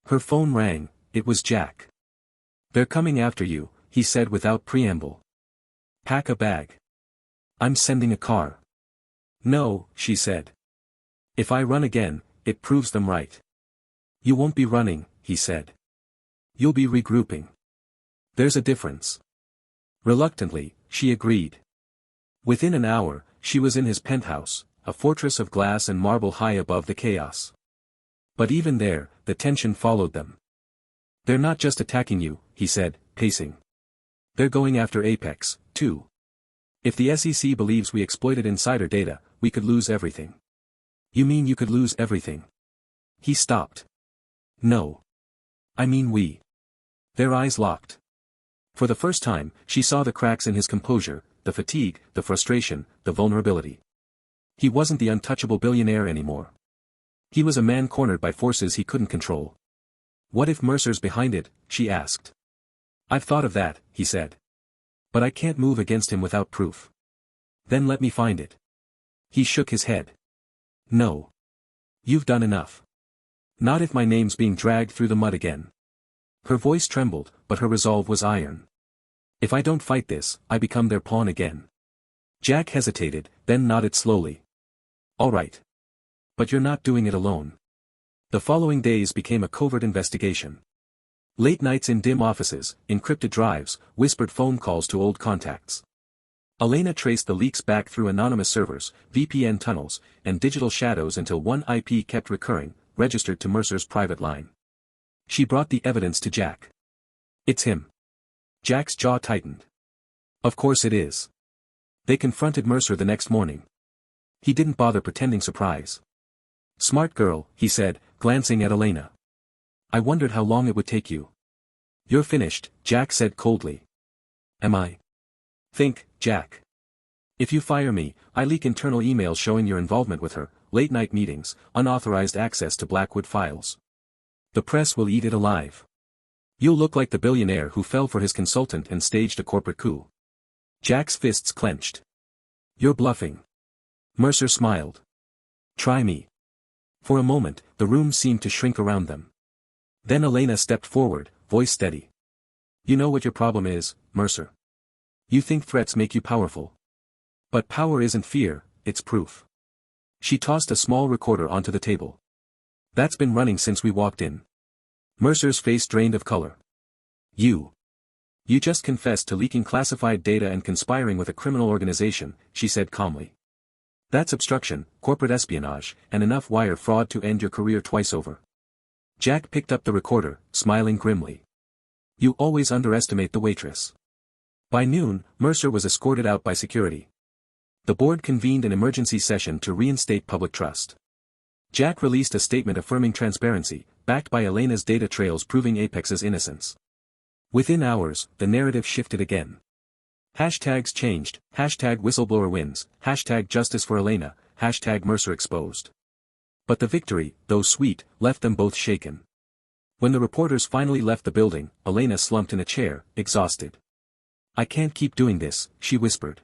Her phone rang, it was Jack. They're coming after you, he said without preamble. Pack a bag. I'm sending a car. No, she said. If I run again, it proves them right. You won't be running, he said. You'll be regrouping. There's a difference. Reluctantly, she agreed. Within an hour, she was in his penthouse, a fortress of glass and marble high above the chaos. But even there, the tension followed them. They're not just attacking you, he said, pacing. They're going after Apex, too. If the SEC believes we exploited insider data, we could lose everything. You mean you could lose everything? He stopped. No. I mean we. Their eyes locked. For the first time, she saw the cracks in his composure, the fatigue, the frustration, the vulnerability. He wasn't the untouchable billionaire anymore. He was a man cornered by forces he couldn't control. What if Mercer's behind it, she asked. I've thought of that, he said. But I can't move against him without proof. Then let me find it. He shook his head. No. You've done enough. Not if my name's being dragged through the mud again. Her voice trembled, but her resolve was iron. If I don't fight this, I become their pawn again. Jack hesitated, then nodded slowly. All right. But you're not doing it alone. The following days became a covert investigation. Late nights in dim offices, encrypted drives, whispered phone calls to old contacts. Elena traced the leaks back through anonymous servers, VPN tunnels, and digital shadows until one IP kept recurring, registered to Mercer's private line. She brought the evidence to Jack. It's him. Jack's jaw tightened. Of course it is. They confronted Mercer the next morning. He didn't bother pretending surprise. Smart girl, he said, glancing at Elena. I wondered how long it would take you. You're finished, Jack said coldly. Am I? Think, Jack. If you fire me, I leak internal emails showing your involvement with her, late-night meetings, unauthorized access to Blackwood files. The press will eat it alive. You'll look like the billionaire who fell for his consultant and staged a corporate coup. Jack's fists clenched. You're bluffing. Mercer smiled. Try me. For a moment, the room seemed to shrink around them. Then Elena stepped forward, voice steady. You know what your problem is, Mercer. You think threats make you powerful. But power isn't fear, it's proof. She tossed a small recorder onto the table. That's been running since we walked in. Mercer's face drained of color. You just confessed to leaking classified data and conspiring with a criminal organization, she said calmly. That's obstruction, corporate espionage, and enough wire fraud to end your career twice over. Jack picked up the recorder, smiling grimly. You always underestimate the waitress. By noon, Mercer was escorted out by security. The board convened an emergency session to reinstate public trust. Jack released a statement affirming transparency, backed by Elena's data trails proving Apex's innocence. Within hours, the narrative shifted again. Hashtags changed, hashtag whistleblower wins, hashtag justice for Elena, hashtag Mercer exposed. But the victory, though sweet, left them both shaken. When the reporters finally left the building, Elena slumped in a chair, exhausted. I can't keep doing this, she whispered.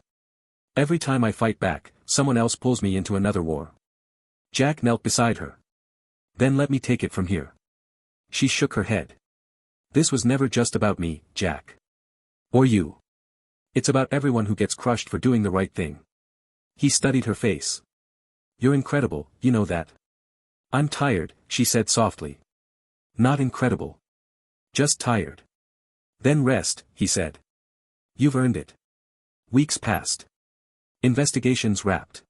Every time I fight back, someone else pulls me into another war. Jack knelt beside her. Then let me take it from here. She shook her head. This was never just about me, Jack. Or you. It's about everyone who gets crushed for doing the right thing. He studied her face. You're incredible, you know that. I'm tired, she said softly. Not incredible. Just tired. Then rest, he said. You've earned it. Weeks passed. Investigations wrapped.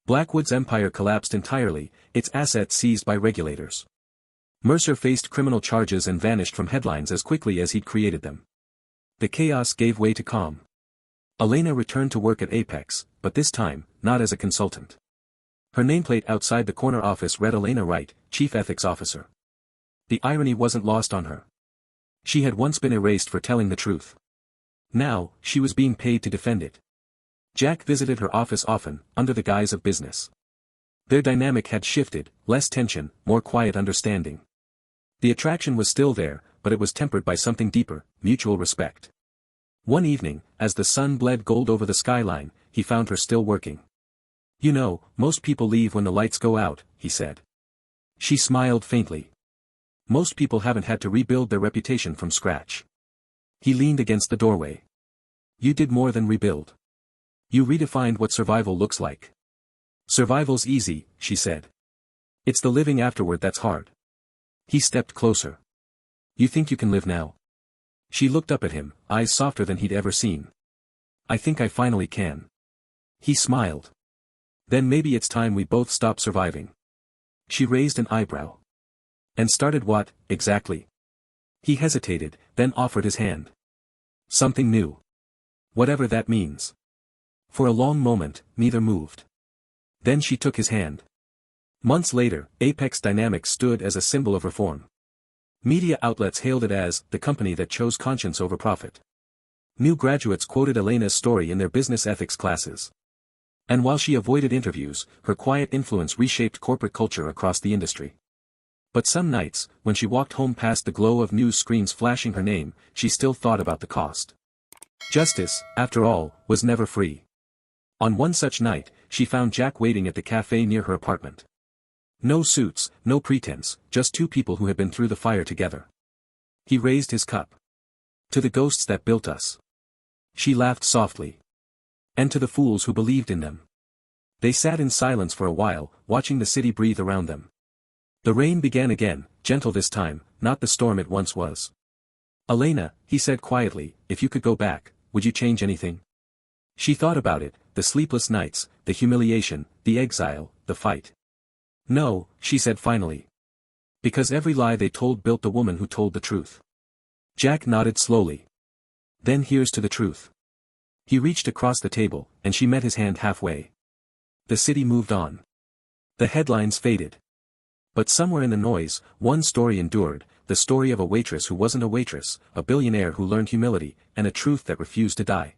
Blackwood's empire collapsed entirely, its assets seized by regulators. Mercer faced criminal charges and vanished from headlines as quickly as he'd created them. The chaos gave way to calm. Elena returned to work at Apex, but this time, not as a consultant. Her nameplate outside the corner office read Elena Wright, Chief Ethics Officer. The irony wasn't lost on her. She had once been erased for telling the truth. Now, she was being paid to defend it. Jack visited her office often, under the guise of business. Their dynamic had shifted, less tension, more quiet understanding. The attraction was still there, but it was tempered by something deeper, mutual respect. One evening, as the sun bled gold over the skyline, he found her still working. You know, most people leave when the lights go out, he said. She smiled faintly. Most people haven't had to rebuild their reputation from scratch. He leaned against the doorway. You did more than rebuild. You redefined what survival looks like. Survival's easy, she said. It's the living afterward that's hard. He stepped closer. You think you can live now? She looked up at him, eyes softer than he'd ever seen. I think I finally can. He smiled. Then maybe it's time we both stop surviving. She raised an eyebrow. And started what, exactly? He hesitated, then offered his hand. Something new. Whatever that means. For a long moment, neither moved. Then she took his hand. Months later, Apex Dynamics stood as a symbol of reform. Media outlets hailed it as the company that chose conscience over profit. New graduates quoted Elena's story in their business ethics classes. And while she avoided interviews, her quiet influence reshaped corporate culture across the industry. But some nights, when she walked home past the glow of news screens flashing her name, she still thought about the cost. Justice, after all, was never free. On one such night, she found Jack waiting at the cafe near her apartment. No suits, no pretense, just two people who had been through the fire together. He raised his cup. To the ghosts that built us. She laughed softly. And to the fools who believed in them. They sat in silence for a while, watching the city breathe around them. The rain began again, gentle this time, not the storm it once was. Elena, he said quietly, if you could go back, would you change anything? She thought about it, the sleepless nights, the humiliation, the exile, the fight. No, she said finally. Because every lie they told built the woman who told the truth. Jack nodded slowly. Then here's to the truth. He reached across the table, and she met his hand halfway. The city moved on. The headlines faded. But somewhere in the noise, one story endured, the story of a waitress who wasn't a waitress, a billionaire who learned humility, and a truth that refused to die.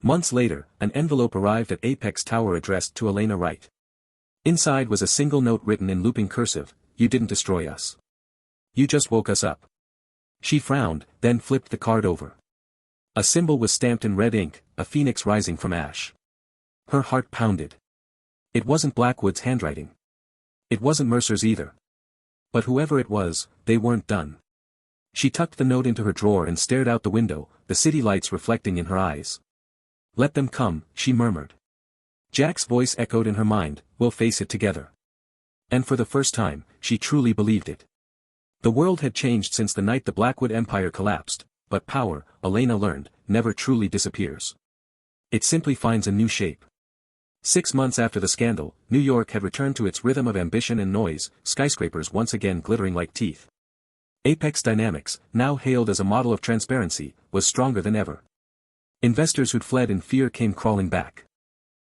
Months later, an envelope arrived at Apex Tower addressed to Elena Wright. Inside was a single note written in looping cursive, you didn't destroy us. You just woke us up. She frowned, then flipped the card over. A symbol was stamped in red ink, a phoenix rising from ash. Her heart pounded. It wasn't Blackwood's handwriting. It wasn't Mercer's either. But whoever it was, they weren't done. She tucked the note into her drawer and stared out the window, the city lights reflecting in her eyes. Let them come, she murmured. Jack's voice echoed in her mind, we'll face it together. And for the first time, she truly believed it. The world had changed since the night the Blackwood Empire collapsed, but power, Elena learned, never truly disappears. It simply finds a new shape. 6 months after the scandal, New York had returned to its rhythm of ambition and noise, skyscrapers once again glittering like teeth. Apex Dynamics, now hailed as a model of transparency, was stronger than ever. Investors who'd fled in fear came crawling back.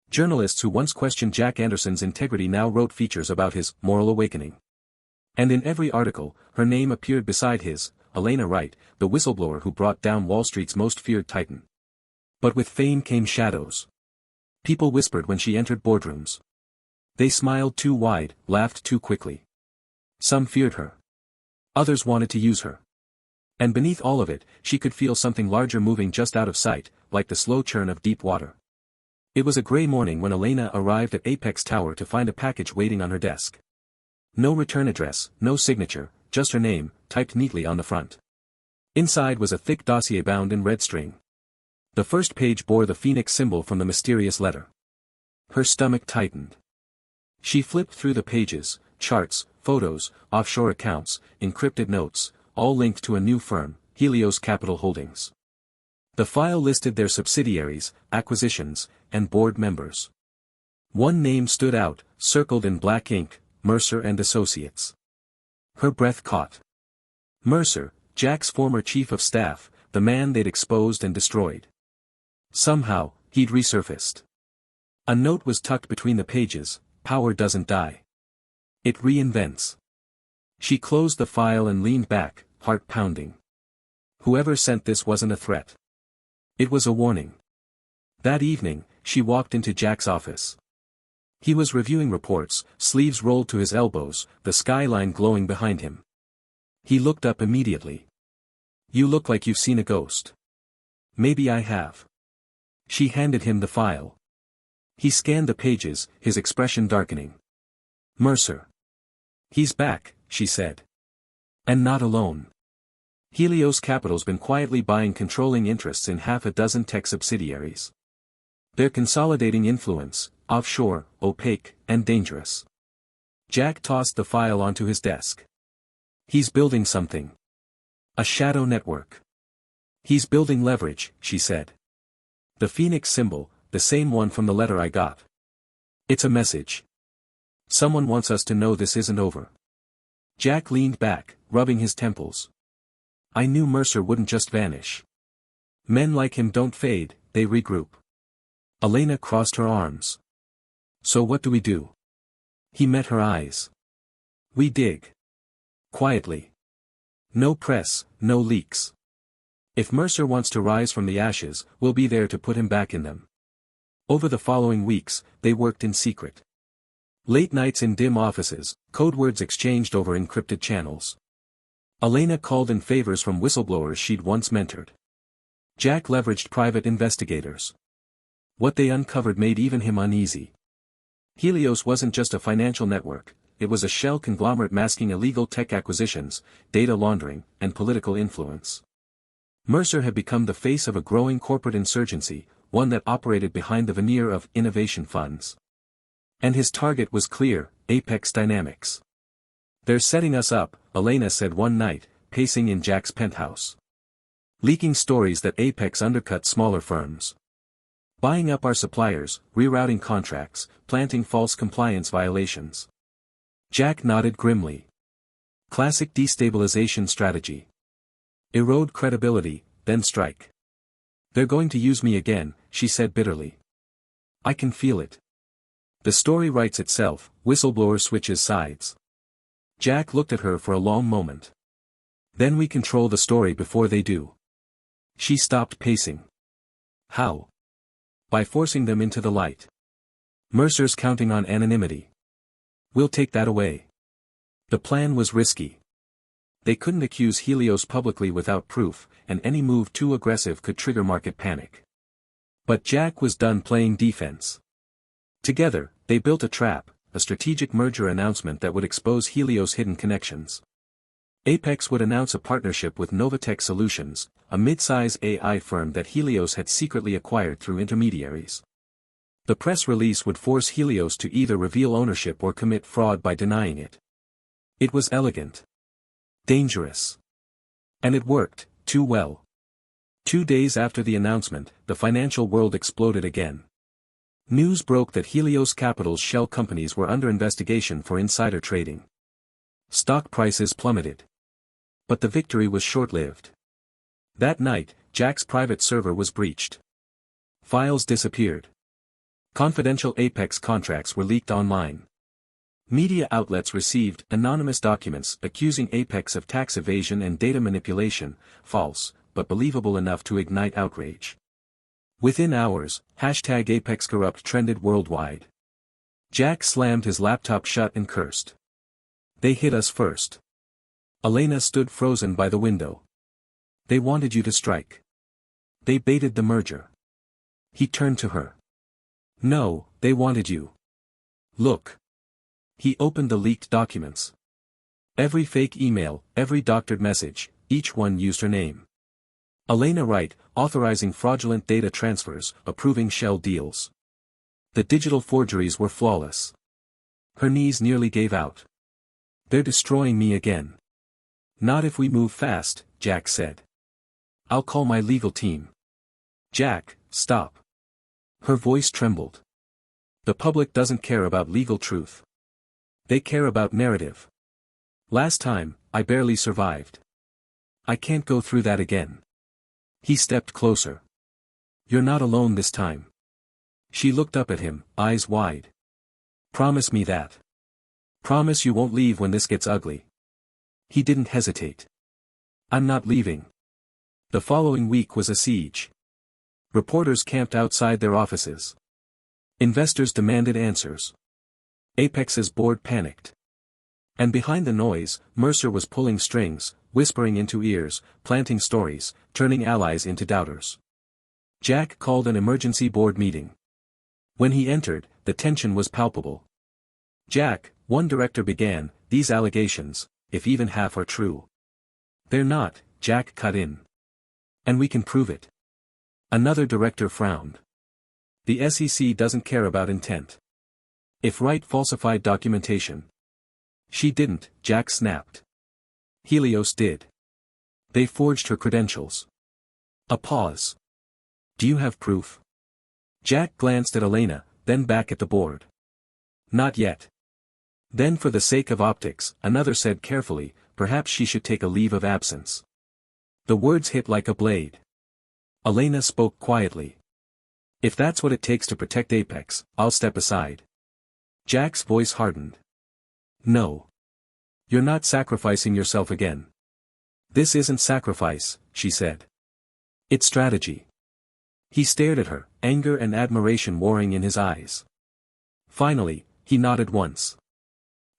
Journalists who once questioned Jack Anderson's integrity now wrote features about his moral awakening. And in every article, her name appeared beside his, Elena Wright, the whistleblower who brought down Wall Street's most feared titan. But with fame came shadows. People whispered when she entered boardrooms. They smiled too wide, laughed too quickly. Some feared her. Others wanted to use her. And beneath all of it, she could feel something larger moving just out of sight, like the slow churn of deep water. It was a gray morning when Elena arrived at Apex Tower to find a package waiting on her desk. No return address, no signature, just her name, typed neatly on the front. Inside was a thick dossier bound in red string. The first page bore the phoenix symbol from the mysterious letter. Her stomach tightened. She flipped through the pages, charts, photos, offshore accounts, encrypted notes, all linked to a new firm, Helios Capital Holdings. The file listed their subsidiaries, acquisitions, and board members. One name stood out, circled in black ink, Mercer and Associates. Her breath caught. Mercer, Jack's former chief of staff, the man they'd exposed and destroyed. Somehow, he'd resurfaced. A note was tucked between the pages, power doesn't die. It reinvents. She closed the file and leaned back, heart pounding. Whoever sent this wasn't a threat. It was a warning. That evening, she walked into Jack's office. He was reviewing reports, sleeves rolled to his elbows, the skyline glowing behind him. He looked up immediately. You look like you've seen a ghost. Maybe I have. She handed him the file. He scanned the pages, his expression darkening. Mercer. He's back, she said. And not alone. Helios Capital's been quietly buying controlling interests in half a dozen tech subsidiaries. They're consolidating influence, offshore, opaque, and dangerous. Jack tossed the file onto his desk. He's building something. A shadow network. He's building leverage, she said. The phoenix symbol, the same one from the letter I got. It's a message. Someone wants us to know this isn't over. Jack leaned back, rubbing his temples. I knew Mercer wouldn't just vanish. Men like him don't fade, they regroup. Elena crossed her arms. So what do we do? He met her eyes. We dig. Quietly. No press, no leaks. If Mercer wants to rise from the ashes, we'll be there to put him back in them. Over the following weeks, they worked in secret. Late nights in dim offices, code words exchanged over encrypted channels. Elena called in favors from whistleblowers she'd once mentored. Jack leveraged private investigators. What they uncovered made even him uneasy. Helios wasn't just a financial network, it was a shell conglomerate masking illegal tech acquisitions, data laundering, and political influence. Mercer had become the face of a growing corporate insurgency, one that operated behind the veneer of innovation funds. And his target was clear: Apex Dynamics. "They're setting us up," Elena said one night, pacing in Jack's penthouse. "Leaking stories that Apex undercut smaller firms. Buying up our suppliers, rerouting contracts, planting false compliance violations." Jack nodded grimly. Classic destabilization strategy. Erode credibility, then strike. "They're going to use me again," she said bitterly. "I can feel it." The story writes itself, whistleblower switches sides. Jack looked at her for a long moment. "Then we control the story before they do." She stopped pacing. "How?" "By forcing them into the light. Mercer's counting on anonymity. We'll take that away." The plan was risky. They couldn't accuse Helios publicly without proof, and any move too aggressive could trigger market panic. But Jack was done playing defense. Together, they built a trap, a strategic merger announcement that would expose Helios' hidden connections. Apex would announce a partnership with Novatech Solutions, a mid-size AI firm that Helios had secretly acquired through intermediaries. The press release would force Helios to either reveal ownership or commit fraud by denying it. It was elegant. Dangerous. And it worked, too well. 2 days after the announcement, the financial world exploded again. News broke that Helios Capital's shell companies were under investigation for insider trading. Stock prices plummeted. But the victory was short-lived. That night, Jack's private server was breached. Files disappeared. Confidential Apex contracts were leaked online. Media outlets received anonymous documents accusing Apex of tax evasion and data manipulation, false, but believable enough to ignite outrage. Within hours, #ApexCorrupt trended worldwide. Jack slammed his laptop shut and cursed. "They hit us first." Elena stood frozen by the window. "They wanted you to strike. They baited the merger." He turned to her. "No, they wanted you. Look." He opened the leaked documents. Every fake email, every doctored message, each one used her name. Elena Wright, authorizing fraudulent data transfers, approving shell deals. The digital forgeries were flawless. Her knees nearly gave out. "They're destroying me again." "Not if we move fast," Jack said. "I'll call my legal team." "Jack, stop." Her voice trembled. "The public doesn't care about legal truth. They care about narrative. Last time, I barely survived. I can't go through that again." He stepped closer. "You're not alone this time." She looked up at him, eyes wide. "Promise me that. Promise you won't leave when this gets ugly." He didn't hesitate. "I'm not leaving." The following week was a siege. Reporters camped outside their offices. Investors demanded answers. Apex's board panicked. And behind the noise, Mercer was pulling strings, whispering into ears, planting stories, turning allies into doubters. Jack called an emergency board meeting. When he entered, the tension was palpable. "Jack," one director began, "these allegations, if even half are true." "They're not," Jack cut in. "And we can prove it." Another director frowned. "The SEC doesn't care about intent. If Wright falsified documentation." "She didn't," Jack snapped. "Helios did. They forged her credentials." A pause. "Do you have proof?" Jack glanced at Elena, then back at the board. "Not yet." Then for the sake of optics, another said carefully, perhaps she should take a leave of absence. The words hit like a blade. Elena spoke quietly. "If that's what it takes to protect Apex, I'll step aside." Jack's voice hardened. "No. You're not sacrificing yourself again. This isn't sacrifice, she said. It's strategy. He stared at her, anger and admiration warring in his eyes. Finally, he nodded once.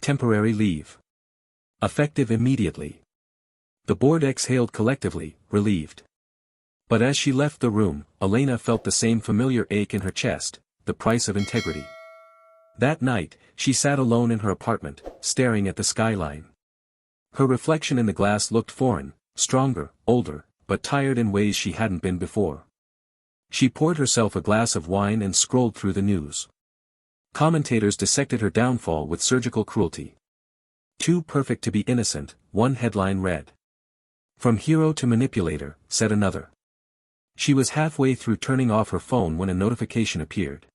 Temporary leave. Effective immediately. The board exhaled collectively, relieved. But as she left the room, Elena felt the same familiar ache in her chest, the price of integrity. That night, she sat alone in her apartment, staring at the skyline. Her reflection in the glass looked foreign, stronger, older, but tired in ways she hadn't been before. She poured herself a glass of wine and scrolled through the news. Commentators dissected her downfall with surgical cruelty. Too perfect to be innocent, one headline read. From hero to manipulator, said another. She was halfway through turning off her phone when a notification appeared.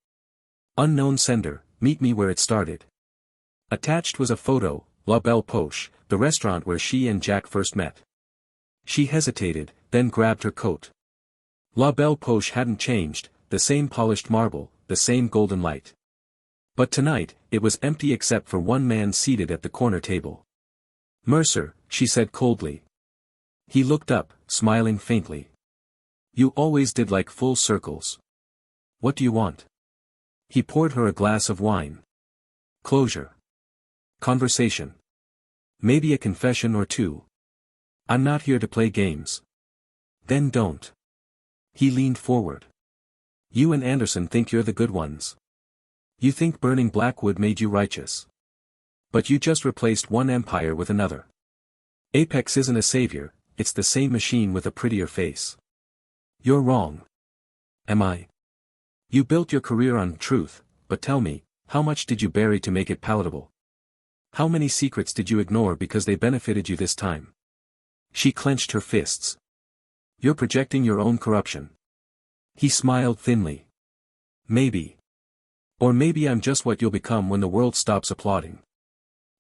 Unknown sender, meet me where it started. Attached was a photo, La Belle Poche, the restaurant where she and Jack first met. She hesitated, then grabbed her coat. La Belle Poche hadn't changed, the same polished marble, the same golden light. But tonight, it was empty except for one man seated at the corner table. Mercer, she said coldly. He looked up, smiling faintly. You always did like full circles. What do you want? He poured her a glass of wine. Closure. Conversation. Maybe a confession or two. I'm not here to play games. Then don't. He leaned forward. You and Anderson think you're the good ones. You think burning Blackwood made you righteous. But you just replaced one empire with another. Apex isn't a savior, it's the same machine with a prettier face. You're wrong. Am I? You built your career on truth, but tell me, how much did you bury to make it palatable? How many secrets did you ignore because they benefited you this time? She clenched her fists. You're projecting your own corruption. He smiled thinly. Maybe. Or maybe I'm just what you'll become when the world stops applauding.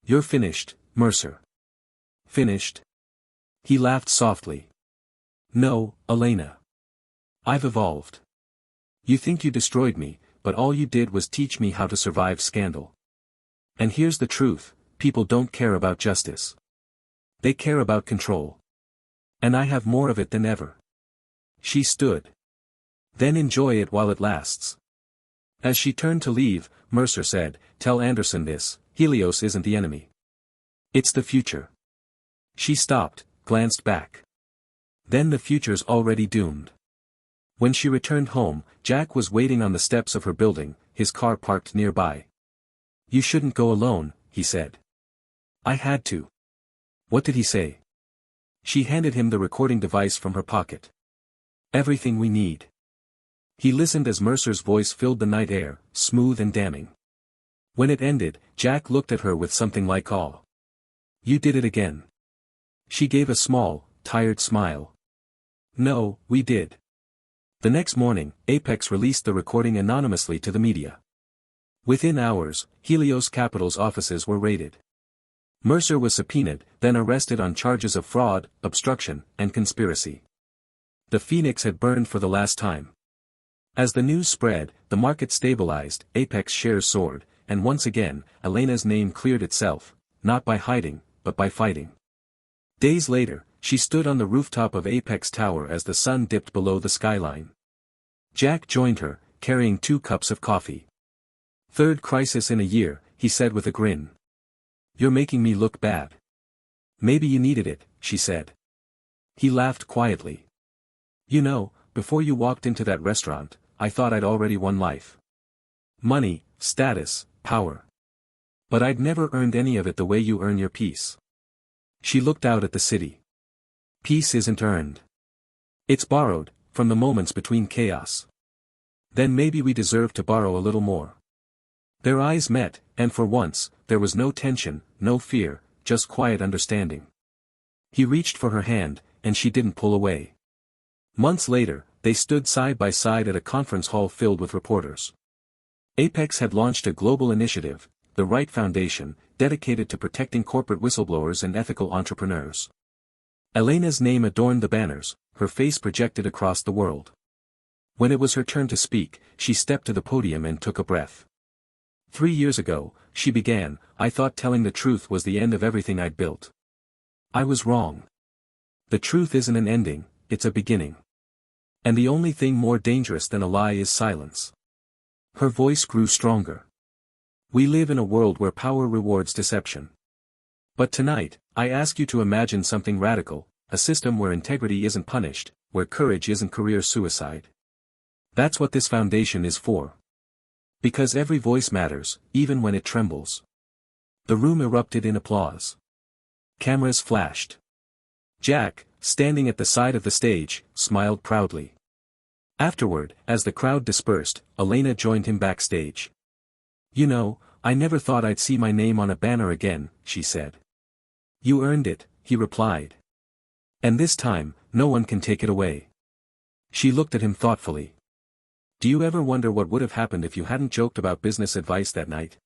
You're finished, Mercer. Finished? He laughed softly. No, Elena. I've evolved. You think you destroyed me, but all you did was teach me how to survive scandal. And here's the truth, people don't care about justice. They care about control. And I have more of it than ever. She stood. Then enjoy it while it lasts. As she turned to leave, Mercer said, tell Anderson this, Helios isn't the enemy. It's the future. She stopped, glanced back. Then the future's already doomed. When she returned home, Jack was waiting on the steps of her building, his car parked nearby. You shouldn't go alone, he said. I had to. What did he say? She handed him the recording device from her pocket. Everything we need. He listened as Mercer's voice filled the night air, smooth and damning. When it ended, Jack looked at her with something like awe. You did it again. She gave a small, tired smile. No, we did. The next morning, Apex released the recording anonymously to the media. Within hours, Helios Capital's offices were raided. Mercer was subpoenaed, then arrested on charges of fraud, obstruction, and conspiracy. The Phoenix had burned for the last time. As the news spread, the market stabilized, Apex shares soared, and once again, Elena's name cleared itself, not by hiding, but by fighting. Days later, she stood on the rooftop of Apex Tower as the sun dipped below the skyline. Jack joined her, carrying 2 cups of coffee. Third crisis in a year, he said with a grin. You're making me look bad. Maybe you needed it, she said. He laughed quietly. You know, before you walked into that restaurant, I thought I'd already won life. Money, status, power. But I'd never earned any of it the way you earn your peace. She looked out at the city. Peace isn't earned. It's borrowed, from the moments between chaos. Then maybe we deserve to borrow a little more. Their eyes met, and for once, there was no tension, no fear, just quiet understanding. He reached for her hand, and she didn't pull away. Months later, they stood side by side at a conference hall filled with reporters. Apex had launched a global initiative, the Right Foundation, dedicated to protecting corporate whistleblowers and ethical entrepreneurs. Elena's name adorned the banners, her face projected across the world. When it was her turn to speak, she stepped to the podium and took a breath. 3 years ago, she began, I thought telling the truth was the end of everything I'd built. I was wrong. The truth isn't an ending, it's a beginning. And the only thing more dangerous than a lie is silence. Her voice grew stronger. We live in a world where power rewards deception. But tonight, I ask you to imagine something radical, a system where integrity isn't punished, where courage isn't career suicide. That's what this foundation is for. Because every voice matters, even when it trembles. The room erupted in applause. Cameras flashed. Jack, standing at the side of the stage, smiled proudly. Afterward, as the crowd dispersed, Elena joined him backstage. "You know, I never thought I'd see my name on a banner again," she said. "You earned it," he replied. "And this time, no one can take it away." She looked at him thoughtfully. "Do you ever wonder what would have happened if you hadn't joked about business advice that night?"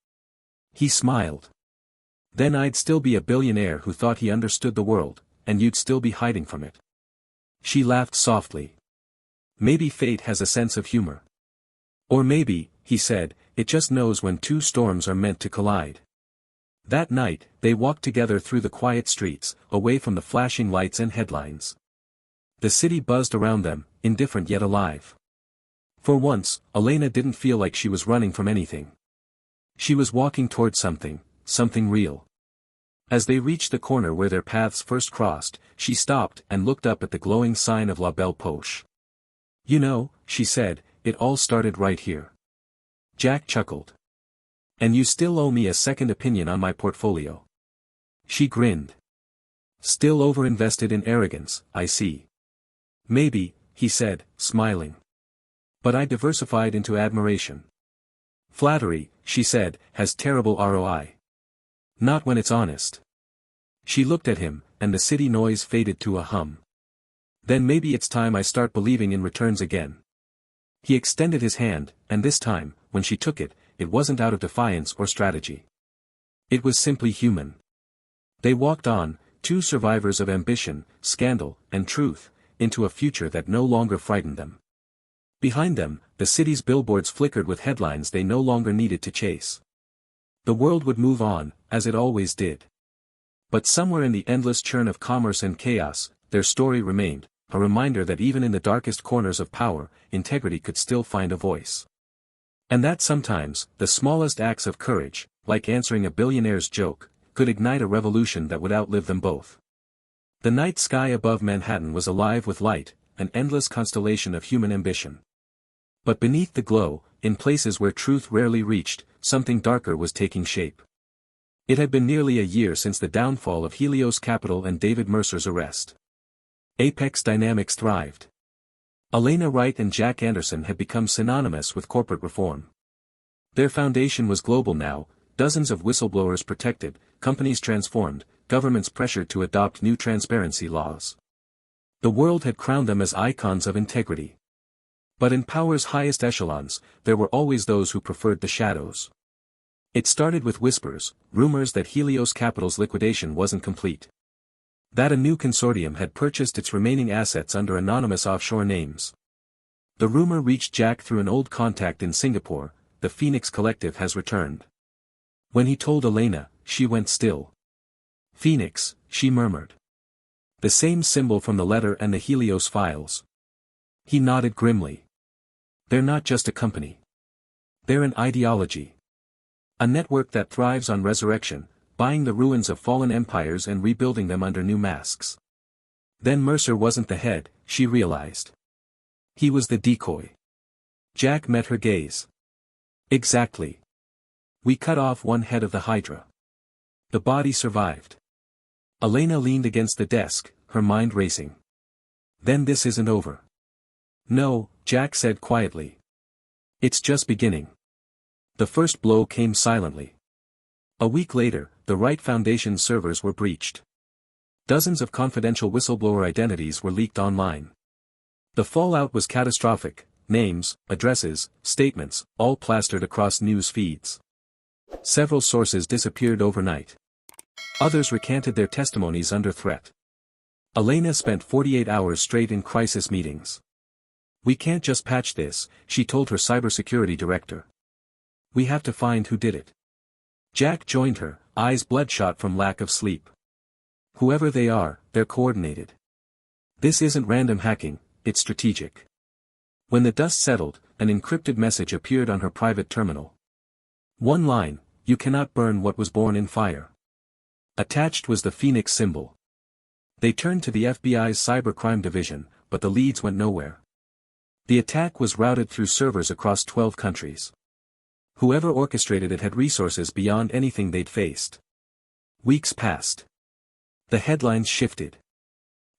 He smiled. "Then I'd still be a billionaire who thought he understood the world, and you'd still be hiding from it." She laughed softly. "Maybe fate has a sense of humor." "Or maybe," he said, "it just knows when two storms are meant to collide." That night, they walked together through the quiet streets, away from the flashing lights and headlines. The city buzzed around them, indifferent yet alive. For once, Elena didn't feel like she was running from anything. She was walking toward something real. As they reached the corner where their paths first crossed, she stopped and looked up at the glowing sign of La Belle Poche. "You know," she said, "it all started right here." Jack chuckled. "And you still owe me a second opinion on my portfolio." She grinned. "Still over-invested in arrogance, I see." "Maybe," he said, smiling. "But I diversified into admiration." "Flattery," she said, "has terrible ROI. Not when it's honest." She looked at him, and the city noise faded to a hum. "Then maybe it's time I start believing in returns again." He extended his hand, and this time, when she took it, it wasn't out of defiance or strategy. It was simply human. They walked on, two survivors of ambition, scandal, and truth, into a future that no longer frightened them. Behind them, the city's billboards flickered with headlines they no longer needed to chase. The world would move on, as it always did. But somewhere in the endless churn of commerce and chaos, their story remained, a reminder that even in the darkest corners of power, integrity could still find a voice. And that sometimes, the smallest acts of courage, like answering a billionaire's joke, could ignite a revolution that would outlive them both. The night sky above Manhattan was alive with light, an endless constellation of human ambition. But beneath the glow, in places where truth rarely reached, something darker was taking shape. It had been nearly a year since the downfall of Helios Capital and David Mercer's arrest. Apex Dynamics thrived. Elena Wright and Jack Anderson had become synonymous with corporate reform. Their foundation was global now, dozens of whistleblowers protected, companies transformed, governments pressured to adopt new transparency laws. The world had crowned them as icons of integrity. But in power's highest echelons, there were always those who preferred the shadows. It started with whispers, rumors that Helios Capital's liquidation wasn't complete. That a new consortium had purchased its remaining assets under anonymous offshore names. The rumor reached Jack through an old contact in Singapore: the Phoenix Collective has returned. When he told Elena, she went still. "Phoenix," she murmured. "The same symbol from the letter and the Helios files." He nodded grimly. "They're not just a company. They're an ideology. A network that thrives on resurrection, buying the ruins of fallen empires and rebuilding them under new masks." Then Mercer wasn't the head, she realized. He was the decoy. Jack met her gaze. "Exactly. We cut off one head of the Hydra. The body survived." Elena leaned against the desk, her mind racing. "Then this isn't over." "No," Jack said quietly. "It's just beginning." The first blow came silently. A week later, the Wright Foundation servers were breached. Dozens of confidential whistleblower identities were leaked online. The fallout was catastrophic: names, addresses, statements, all plastered across news feeds. Several sources disappeared overnight. Others recanted their testimonies under threat. Elena spent 48 hours straight in crisis meetings. "We can't just patch this," she told her cybersecurity director. "We have to find who did it." Jack joined her, eyes bloodshot from lack of sleep. "Whoever they are, they're coordinated. This isn't random hacking, it's strategic. When the dust settled, an encrypted message appeared on her private terminal. One line: "You cannot burn what was born in fire." Attached was the Phoenix symbol. They turned to the FBI's cybercrime division, but the leads went nowhere. The attack was routed through servers across 12 countries. Whoever orchestrated it had resources beyond anything they'd faced. Weeks passed. The headlines shifted.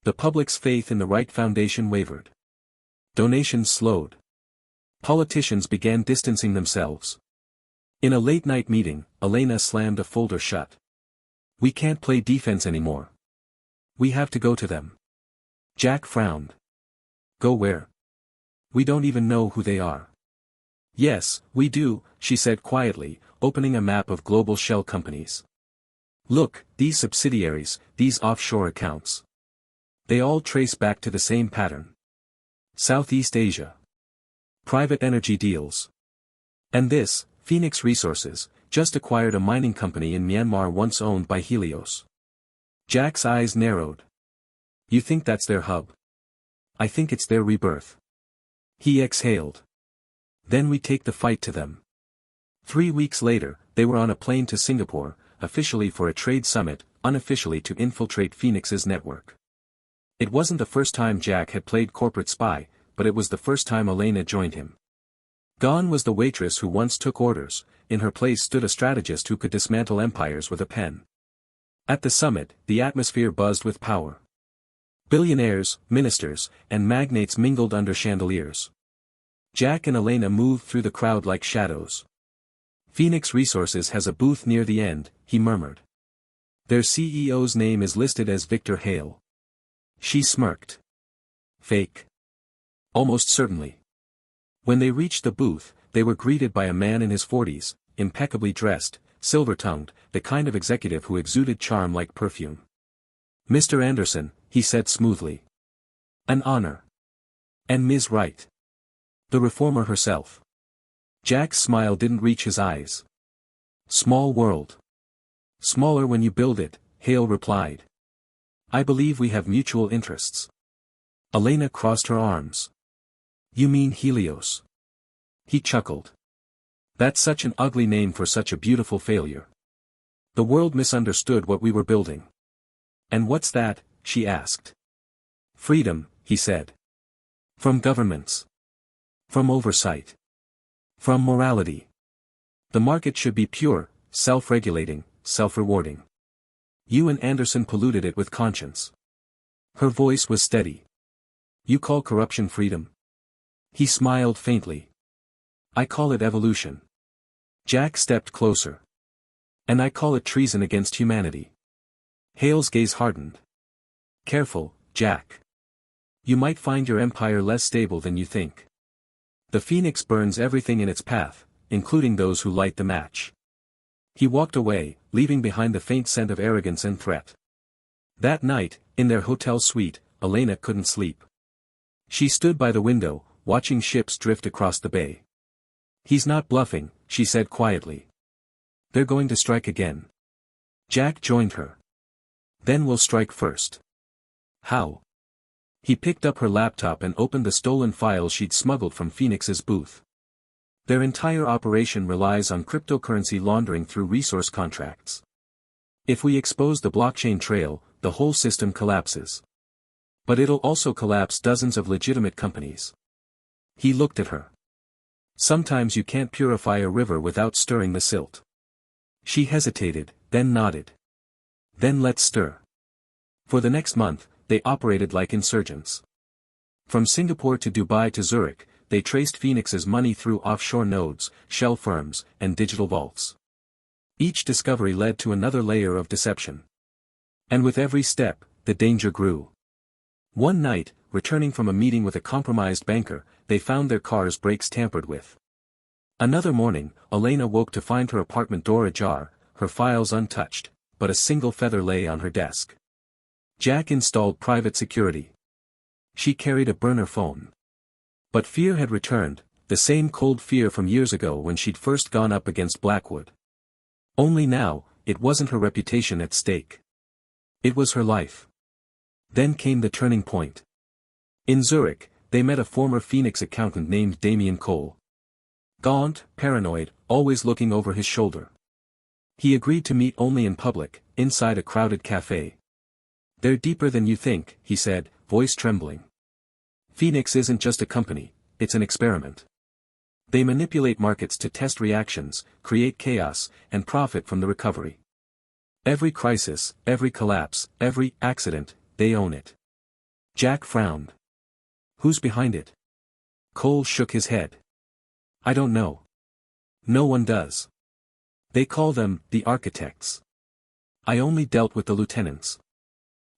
The public's faith in the right foundation wavered. Donations slowed. Politicians began distancing themselves. In a late-night meeting, Elena slammed a folder shut. "We can't play defense anymore. We have to go to them." Jack frowned. "Go where? We don't even know who they are." "Yes, we do," she said quietly, opening a map of global shell companies. "Look, these subsidiaries, these offshore accounts. They all trace back to the same pattern. Southeast Asia. Private energy deals. And this, Phoenix Resources, just acquired a mining company in Myanmar once owned by Helios." Jack's eyes narrowed. "You think that's their hub?" "I think it's their rebirth." He exhaled. "Then we take the fight to them." 3 weeks later, they were on a plane to Singapore, officially for a trade summit, unofficially to infiltrate Phoenix's network. It wasn't the first time Jack had played corporate spy, but it was the first time Elena joined him. Gone was the waitress who once took orders, in her place stood a strategist who could dismantle empires with a pen. At the summit, the atmosphere buzzed with power. Billionaires, ministers, and magnates mingled under chandeliers. Jack and Elena moved through the crowd like shadows. "Phoenix Resources has a booth near the end," he murmured. "Their CEO's name is listed as Victor Hale." She smirked. "Fake." "Almost certainly." When they reached the booth, they were greeted by a man in his 40s, impeccably dressed, silver-tongued, the kind of executive who exuded charm like perfume. "Mr. Anderson," he said smoothly. "An honor." "And Ms. Wright." "The reformer herself." Jack's smile didn't reach his eyes. "Small world." "Smaller when you build it," Hale replied. "I believe we have mutual interests." Elena crossed her arms. "You mean Helios?" He chuckled. "That's such an ugly name for such a beautiful failure. The world misunderstood what we were building." "And what's that?" she asked. "Freedom," he said. "From governments. From oversight. From morality. The market should be pure, self-regulating, self-rewarding. You and Anderson polluted it with conscience." Her voice was steady. "You call corruption freedom?" He smiled faintly. "I call it evolution." Jack stepped closer. "And I call it treason against humanity." Hale's gaze hardened. "Careful, Jack. You might find your empire less stable than you think. The Phoenix burns everything in its path, including those who light the match." He walked away, leaving behind the faint scent of arrogance and threat. That night, in their hotel suite, Elena couldn't sleep. She stood by the window, watching ships drift across the bay. "He's not bluffing," she said quietly. "They're going to strike again." Jack joined her. "Then we'll strike first." "How?" He picked up her laptop and opened the stolen files she'd smuggled from Phoenix's booth. "Their entire operation relies on cryptocurrency laundering through resource contracts. If we expose the blockchain trail, the whole system collapses. But it'll also collapse dozens of legitimate companies." He looked at her. "Sometimes you can't purify a river without stirring the silt." She hesitated, then nodded. "Then let's stir." For the next month, they operated like insurgents. From Singapore to Dubai to Zurich, they traced Phoenix's money through offshore nodes, shell firms, and digital vaults. Each discovery led to another layer of deception. And with every step, the danger grew. One night, returning from a meeting with a compromised banker, they found their car's brakes tampered with. Another morning, Elena woke to find her apartment door ajar, her files untouched, but a single feather lay on her desk. Jack installed private security. She carried a burner phone. But fear had returned, the same cold fear from years ago when she'd first gone up against Blackwood. Only now, it wasn't her reputation at stake. It was her life. Then came the turning point. In Zurich, they met a former Phoenix accountant named Damien Cole. Gaunt, paranoid, always looking over his shoulder. He agreed to meet only in public, inside a crowded cafe. "They're deeper than you think," he said, voice trembling. "Phoenix isn't just a company, it's an experiment. They manipulate markets to test reactions, create chaos, and profit from the recovery. Every crisis, every collapse, every accident, they own it." Jack frowned. "Who's behind it?" Cole shook his head. "I don't know. No one does. They call them the architects. I only dealt with the lieutenants.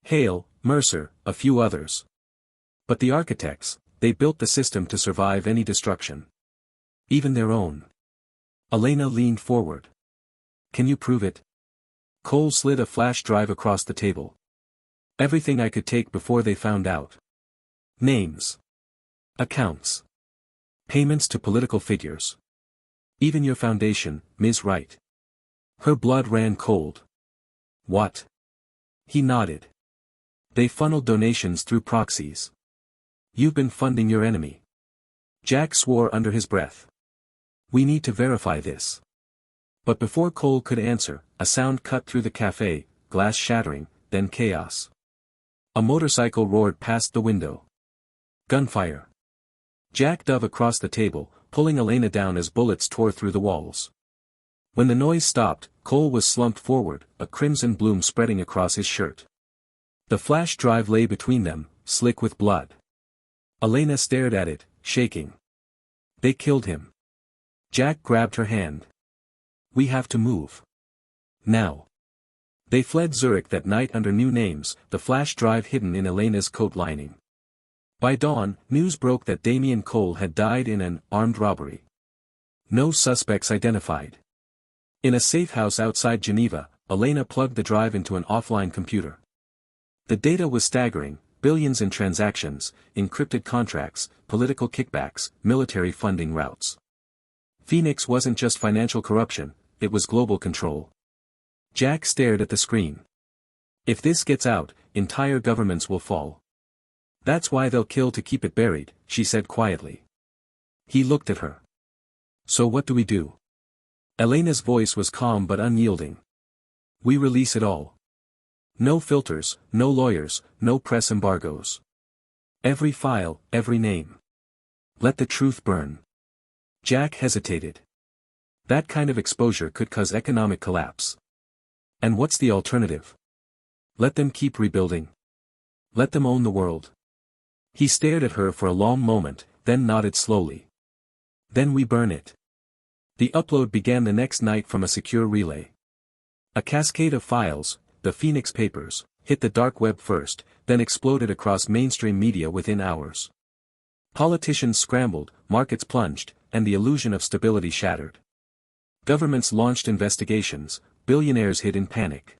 Hale, Mercer, a few others. But the architects, they built the system to survive any destruction. Even their own." Elena leaned forward. "Can you prove it?" Cole slid a flash drive across the table. "Everything I could take before they found out. Names. Accounts. Payments to political figures. Even your foundation, Ms. Wright." Her blood ran cold. "What?" He nodded. "They funneled donations through proxies. You've been funding your enemy." Jack swore under his breath. "We need to verify this." But before Cole could answer, a sound cut through the cafe, glass shattering, then chaos. A motorcycle roared past the window. Gunfire. Jack dove across the table, pulling Elena down as bullets tore through the walls. When the noise stopped, Cole was slumped forward, a crimson bloom spreading across his shirt. The flash drive lay between them, slick with blood. Elena stared at it, shaking. "They killed him." Jack grabbed her hand. "We have to move. Now." They fled Zurich that night under new names, the flash drive hidden in Elena's coat lining. By dawn, news broke that Damien Cole had died in an armed robbery. No suspects identified. In a safe house outside Geneva, Elena plugged the drive into an offline computer. The data was staggering: billions in transactions, encrypted contracts, political kickbacks, military funding routes. Phoenix wasn't just financial corruption, it was global control. Jack stared at the screen. "If this gets out, entire governments will fall. That's why they'll kill to keep it buried," she said quietly. He looked at her. "So what do we do?" Elena's voice was calm but unyielding. "We release it all. No filters, no lawyers, no press embargoes. Every file, every name. Let the truth burn." Jack hesitated. That kind of exposure could cause economic collapse. "And what's the alternative?" "Let them keep rebuilding. Let them own the world." He stared at her for a long moment, then nodded slowly. "Then we burn it." The upload began the next night from a secure relay. A cascade of files, the Phoenix Papers, hit the dark web first, then exploded across mainstream media within hours. Politicians scrambled, markets plunged, and the illusion of stability shattered. Governments launched investigations, billionaires hid in panic.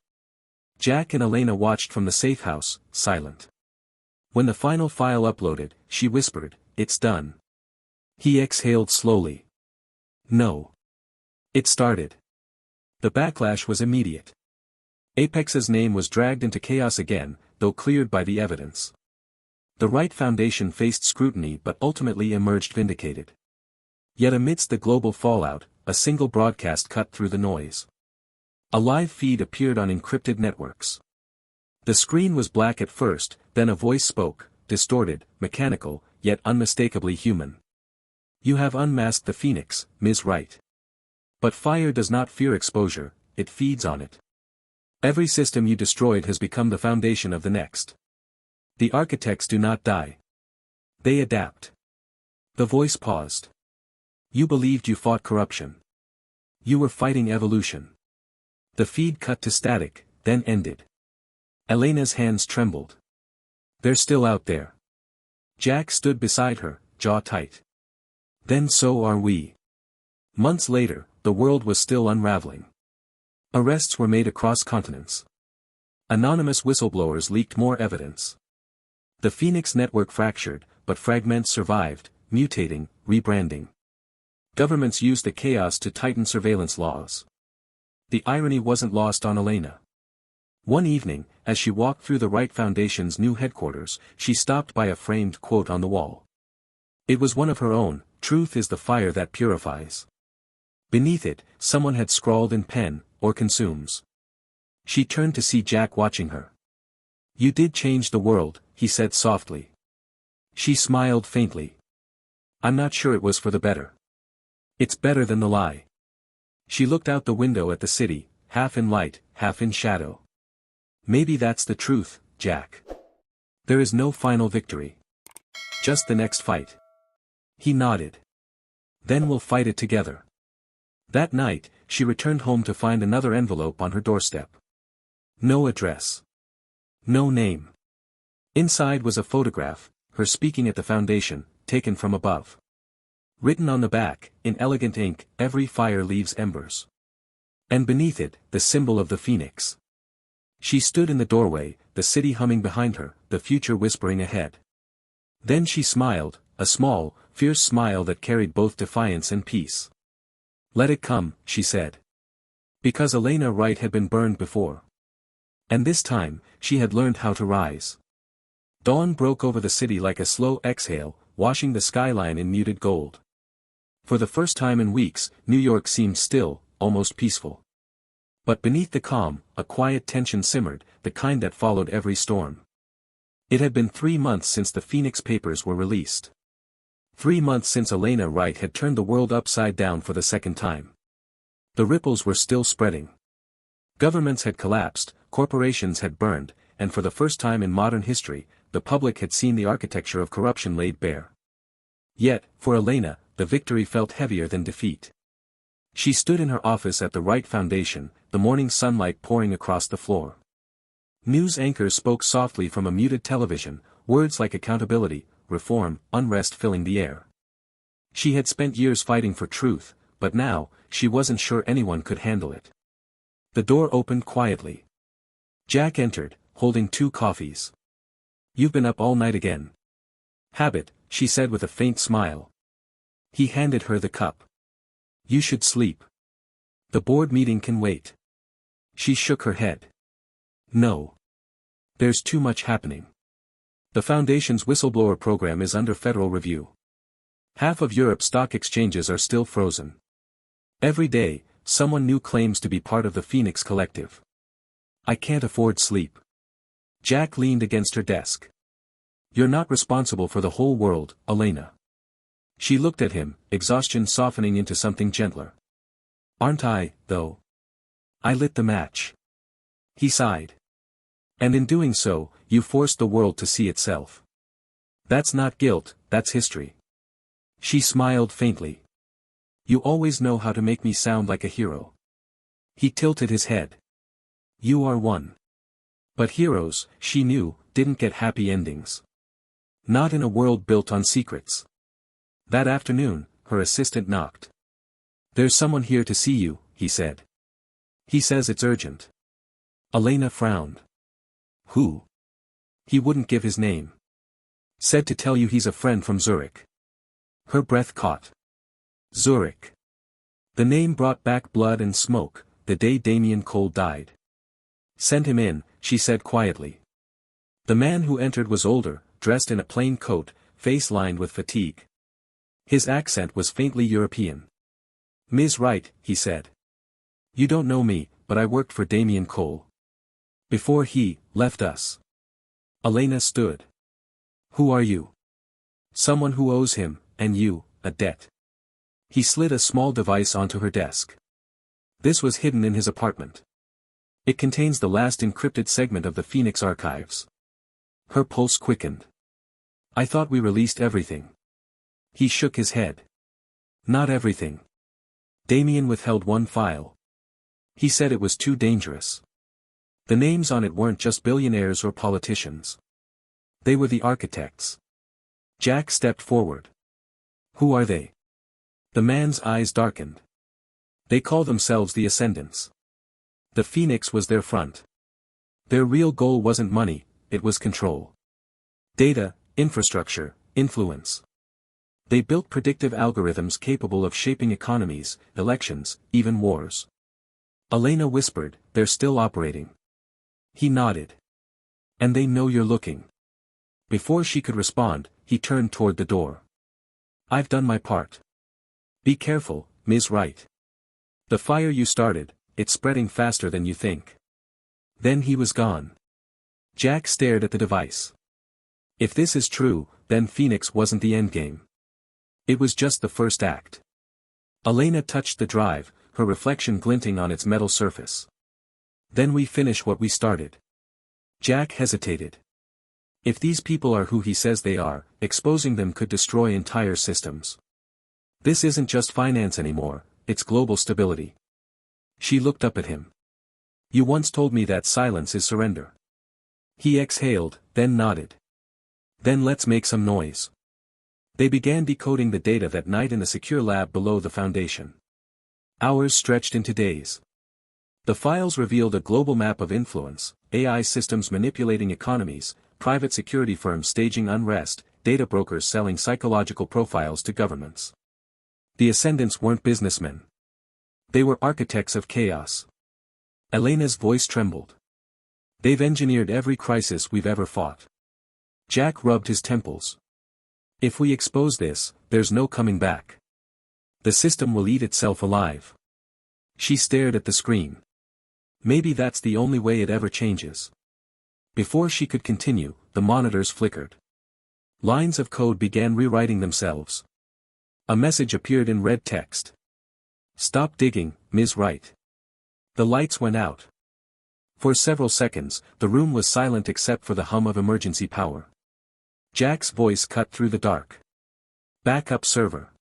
Jack and Elena watched from the safe house, silent. When the final file uploaded, she whispered, "It's done." He exhaled slowly. "No." It started. The backlash was immediate. Apex's name was dragged into chaos again, though cleared by the evidence. The Wright Foundation faced scrutiny but ultimately emerged vindicated. Yet amidst the global fallout, a single broadcast cut through the noise. A live feed appeared on encrypted networks. The screen was black at first, then a voice spoke, distorted, mechanical, yet unmistakably human. "You have unmasked the Phoenix, Ms. Wright. But fire does not fear exposure, it feeds on it. Every system you destroyed has become the foundation of the next. The architects do not die. They adapt." The voice paused. "You believed you fought corruption. You were fighting evolution." The feed cut to static, then ended. Elena's hands trembled. "They're still out there." Jack stood beside her, jaw tight. "Then so are we." Months later, the world was still unraveling. Arrests were made across continents. Anonymous whistleblowers leaked more evidence. The Phoenix network fractured, but fragments survived, mutating, rebranding. Governments used the chaos to tighten surveillance laws. The irony wasn't lost on Elena. One evening, as she walked through the Wright Foundation's new headquarters, she stopped by a framed quote on the wall. It was one of her own: "Truth is the fire that purifies." Beneath it, someone had scrawled in pen, "or consumes." She turned to see Jack watching her. "You did change the world," he said softly. She smiled faintly. "I'm not sure it was for the better." "It's better than the lie." She looked out the window at the city, half in light, half in shadow. "Maybe that's the truth, Jack. There is no final victory. Just the next fight." He nodded. "Then we'll fight it together." That night, she returned home to find another envelope on her doorstep. No address. No name. Inside was a photograph, her speaking at the foundation, taken from above. Written on the back, in elegant ink, "Every fire leaves embers." And beneath it, the symbol of the phoenix. She stood in the doorway, the city humming behind her, the future whispering ahead. Then she smiled, a small, fierce smile that carried both defiance and peace. "Let it come," she said. Because Elena Wright had been burned before. And this time, she had learned how to rise. Dawn broke over the city like a slow exhale, washing the skyline in muted gold. For the first time in weeks, New York seemed still, almost peaceful. But beneath the calm, a quiet tension simmered, the kind that followed every storm. It had been 3 months since the Phoenix papers were released. 3 months since Elena Wright had turned the world upside down for the second time. The ripples were still spreading. Governments had collapsed, corporations had burned, and for the first time in modern history, the public had seen the architecture of corruption laid bare. Yet, for Elena, the victory felt heavier than defeat. She stood in her office at the Wright Foundation, the morning sunlight pouring across the floor. News anchors spoke softly from a muted television, words like accountability, reform, unrest filling the air. She had spent years fighting for truth, but now, she wasn't sure anyone could handle it. The door opened quietly. Jack entered, holding 2 coffees. "You've been up all night again." "Habit," she said with a faint smile. He handed her the cup. "You should sleep. The board meeting can wait." She shook her head. "No. There's too much happening. The Foundation's whistleblower program is under federal review. Half of Europe's stock exchanges are still frozen. Every day, someone new claims to be part of the Phoenix Collective. I can't afford sleep." Jack leaned against her desk. "You're not responsible for the whole world, Elena." She looked at him, exhaustion softening into something gentler. "Aren't I, though? I lit the match." He sighed. "And in doing so, you forced the world to see itself. That's not guilt, that's history." She smiled faintly. "You always know how to make me sound like a hero." He tilted his head. "You are one. But heroes, she knew, didn't get happy endings. Not in a world built on secrets." That afternoon, her assistant knocked. "There's someone here to see you," he said. "He says it's urgent." Elena frowned. "Who?" He wouldn't give his name. "Said to tell you he's a friend from Zurich." Her breath caught. Zurich. The name brought back blood and smoke, the day Damien Cole died. "Send him in," she said quietly. The man who entered was older, dressed in a plain coat, face lined with fatigue. His accent was faintly European. "Ms. Wright," he said. "You don't know me, but I worked for Damien Cole. Before he left us." Elena stood. "Who are you?" "Someone who owes him, and you, a debt." He slid a small device onto her desk. This was hidden in his apartment. It contains the last encrypted segment of the Phoenix archives. Her pulse quickened. "I thought we released everything." He shook his head. "Not everything. Damien withheld one file. He said it was too dangerous. The names on it weren't just billionaires or politicians. They were the architects." Jack stepped forward. "Who are they?" The man's eyes darkened. "They call themselves the Ascendants. The Phoenix was their front. Their real goal wasn't money, it was control. Data, infrastructure, influence. They built predictive algorithms capable of shaping economies, elections, even wars." Elena whispered, "They're still operating." He nodded. And they know you're looking. Before she could respond, he turned toward the door. I've done my part. Be careful, Ms. Wright. The fire you started, it's spreading faster than you think. Then he was gone. Jack stared at the device. If this is true, then Phoenix wasn't the endgame. It was just the first act. Elena touched the drive, her reflection glinting on its metal surface. Then we finish what we started. Jack hesitated. If these people are who he says they are, exposing them could destroy entire systems. This isn't just finance anymore, it's global stability. She looked up at him. You once told me that silence is surrender. He exhaled, then nodded. Then let's make some noise. They began decoding the data that night in a secure lab below the Foundation. Hours stretched into days. The files revealed a global map of influence, AI systems manipulating economies, private security firms staging unrest, data brokers selling psychological profiles to governments. The ascendants weren't businessmen. They were architects of chaos. Elena's voice trembled. They've engineered every crisis we've ever fought. Jack rubbed his temples. If we expose this, there's no coming back. The system will eat itself alive. She stared at the screen. Maybe that's the only way it ever changes. Before she could continue, the monitors flickered. Lines of code began rewriting themselves. A message appeared in red text. Stop digging, Ms. Wright. The lights went out. For several seconds, the room was silent except for the hum of emergency power. Jack's voice cut through the dark. Backup server.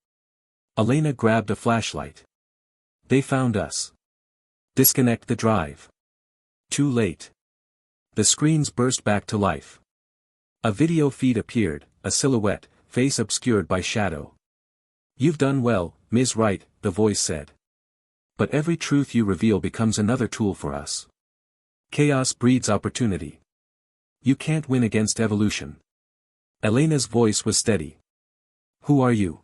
Elena grabbed a flashlight. They found us. Disconnect the drive. Too late. The screens burst back to life. A video feed appeared, a silhouette, face obscured by shadow. You've done well, Ms. Wright, the voice said. But every truth you reveal becomes another tool for us. Chaos breeds opportunity. You can't win against evolution. Elena's voice was steady. Who are you?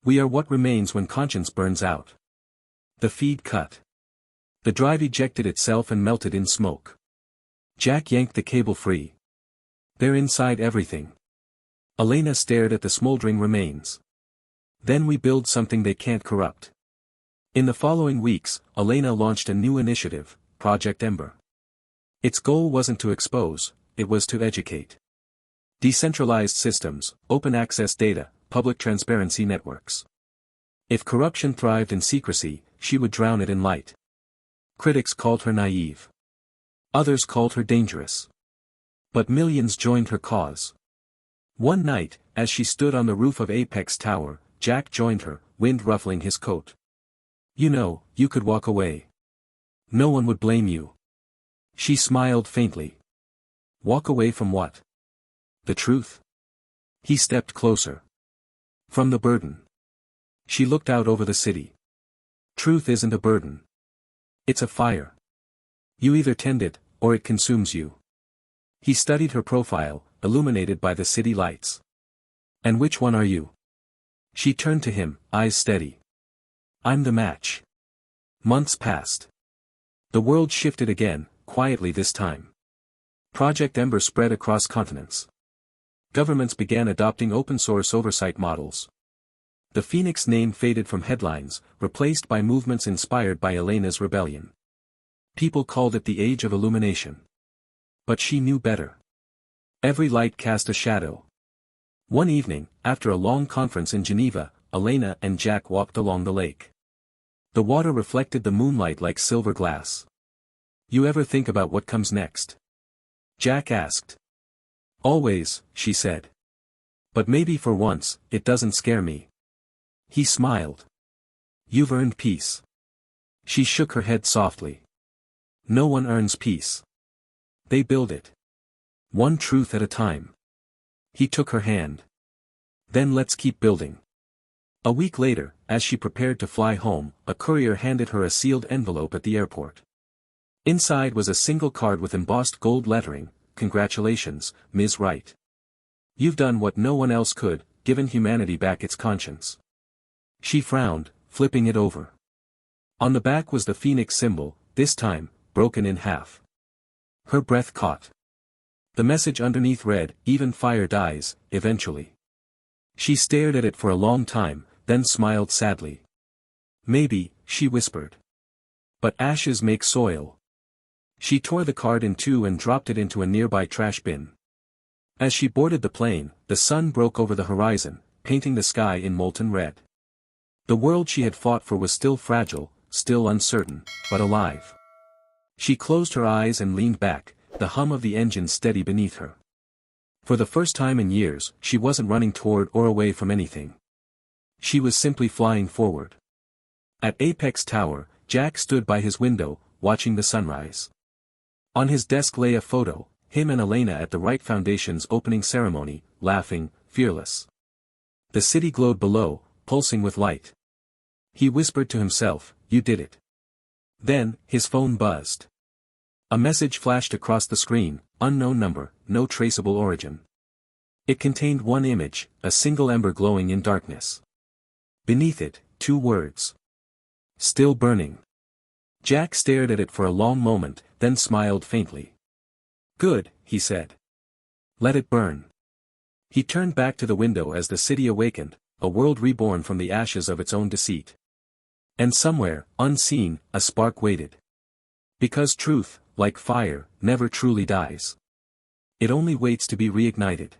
We are what remains when conscience burns out. The feed cut. The drive ejected itself and melted in smoke. Jack yanked the cable free. They're inside everything. Elena stared at the smoldering remains. Then we build something they can't corrupt. In the following weeks, Elena launched a new initiative, Project Ember. Its goal wasn't to expose, it was to educate. Decentralized systems, open access data, public transparency networks. If corruption thrived in secrecy, she would drown it in light. Critics called her naive. Others called her dangerous. But millions joined her cause. One night, as she stood on the roof of Apex Tower, Jack joined her, wind ruffling his coat. You know, you could walk away. No one would blame you. She smiled faintly. Walk away from what? The truth? He stepped closer. From the burden. She looked out over the city. Truth isn't a burden. It's a fire. You either tend it, or it consumes you. He studied her profile, illuminated by the city lights. And which one are you? She turned to him, eyes steady. I'm the match. Months passed. The world shifted again, quietly this time. Project Ember spread across continents. Governments began adopting open-source oversight models. The Phoenix name faded from headlines, replaced by movements inspired by Elena's rebellion. People called it the Age of Illumination. But she knew better. Every light cast a shadow. One evening, after a long conference in Geneva, Elena and Jack walked along the lake. The water reflected the moonlight like silver glass. You ever think about what comes next? Jack asked. Always, she said. But maybe for once, it doesn't scare me. He smiled. You've earned peace. She shook her head softly. No one earns peace. They build it. One truth at a time. He took her hand. Then let's keep building. A week later, as she prepared to fly home, a courier handed her a sealed envelope at the airport. Inside was a single card with embossed gold lettering, "Congratulations, Ms. Wright. You've done what no one else could, given humanity back its conscience." She frowned, flipping it over. On the back was the phoenix symbol, this time, broken in half. Her breath caught. The message underneath read, "Even fire dies, eventually." She stared at it for a long time, then smiled sadly. "Maybe," she whispered. "But ashes make soil." She tore the card in two and dropped it into a nearby trash bin. As she boarded the plane, the sun broke over the horizon, painting the sky in molten red. The world she had fought for was still fragile, still uncertain, but alive. She closed her eyes and leaned back, the hum of the engine steady beneath her. For the first time in years, she wasn't running toward or away from anything. She was simply flying forward. At Apex Tower, Jack stood by his window, watching the sunrise. On his desk lay a photo, him and Elena at the Wright Foundation's opening ceremony, laughing, fearless. The city glowed below, pulsing with light. He whispered to himself, "You did it." Then, his phone buzzed. A message flashed across the screen, "Unknown number, no traceable origin." It contained one image, a single ember glowing in darkness. Beneath it, 2 words. "Still burning." Jack stared at it for a long moment, then smiled faintly. "Good," he said. "Let it burn." He turned back to the window as the city awakened, a world reborn from the ashes of its own deceit. And somewhere, unseen, a spark waited. Because truth, like fire, never truly dies. It only waits to be reignited.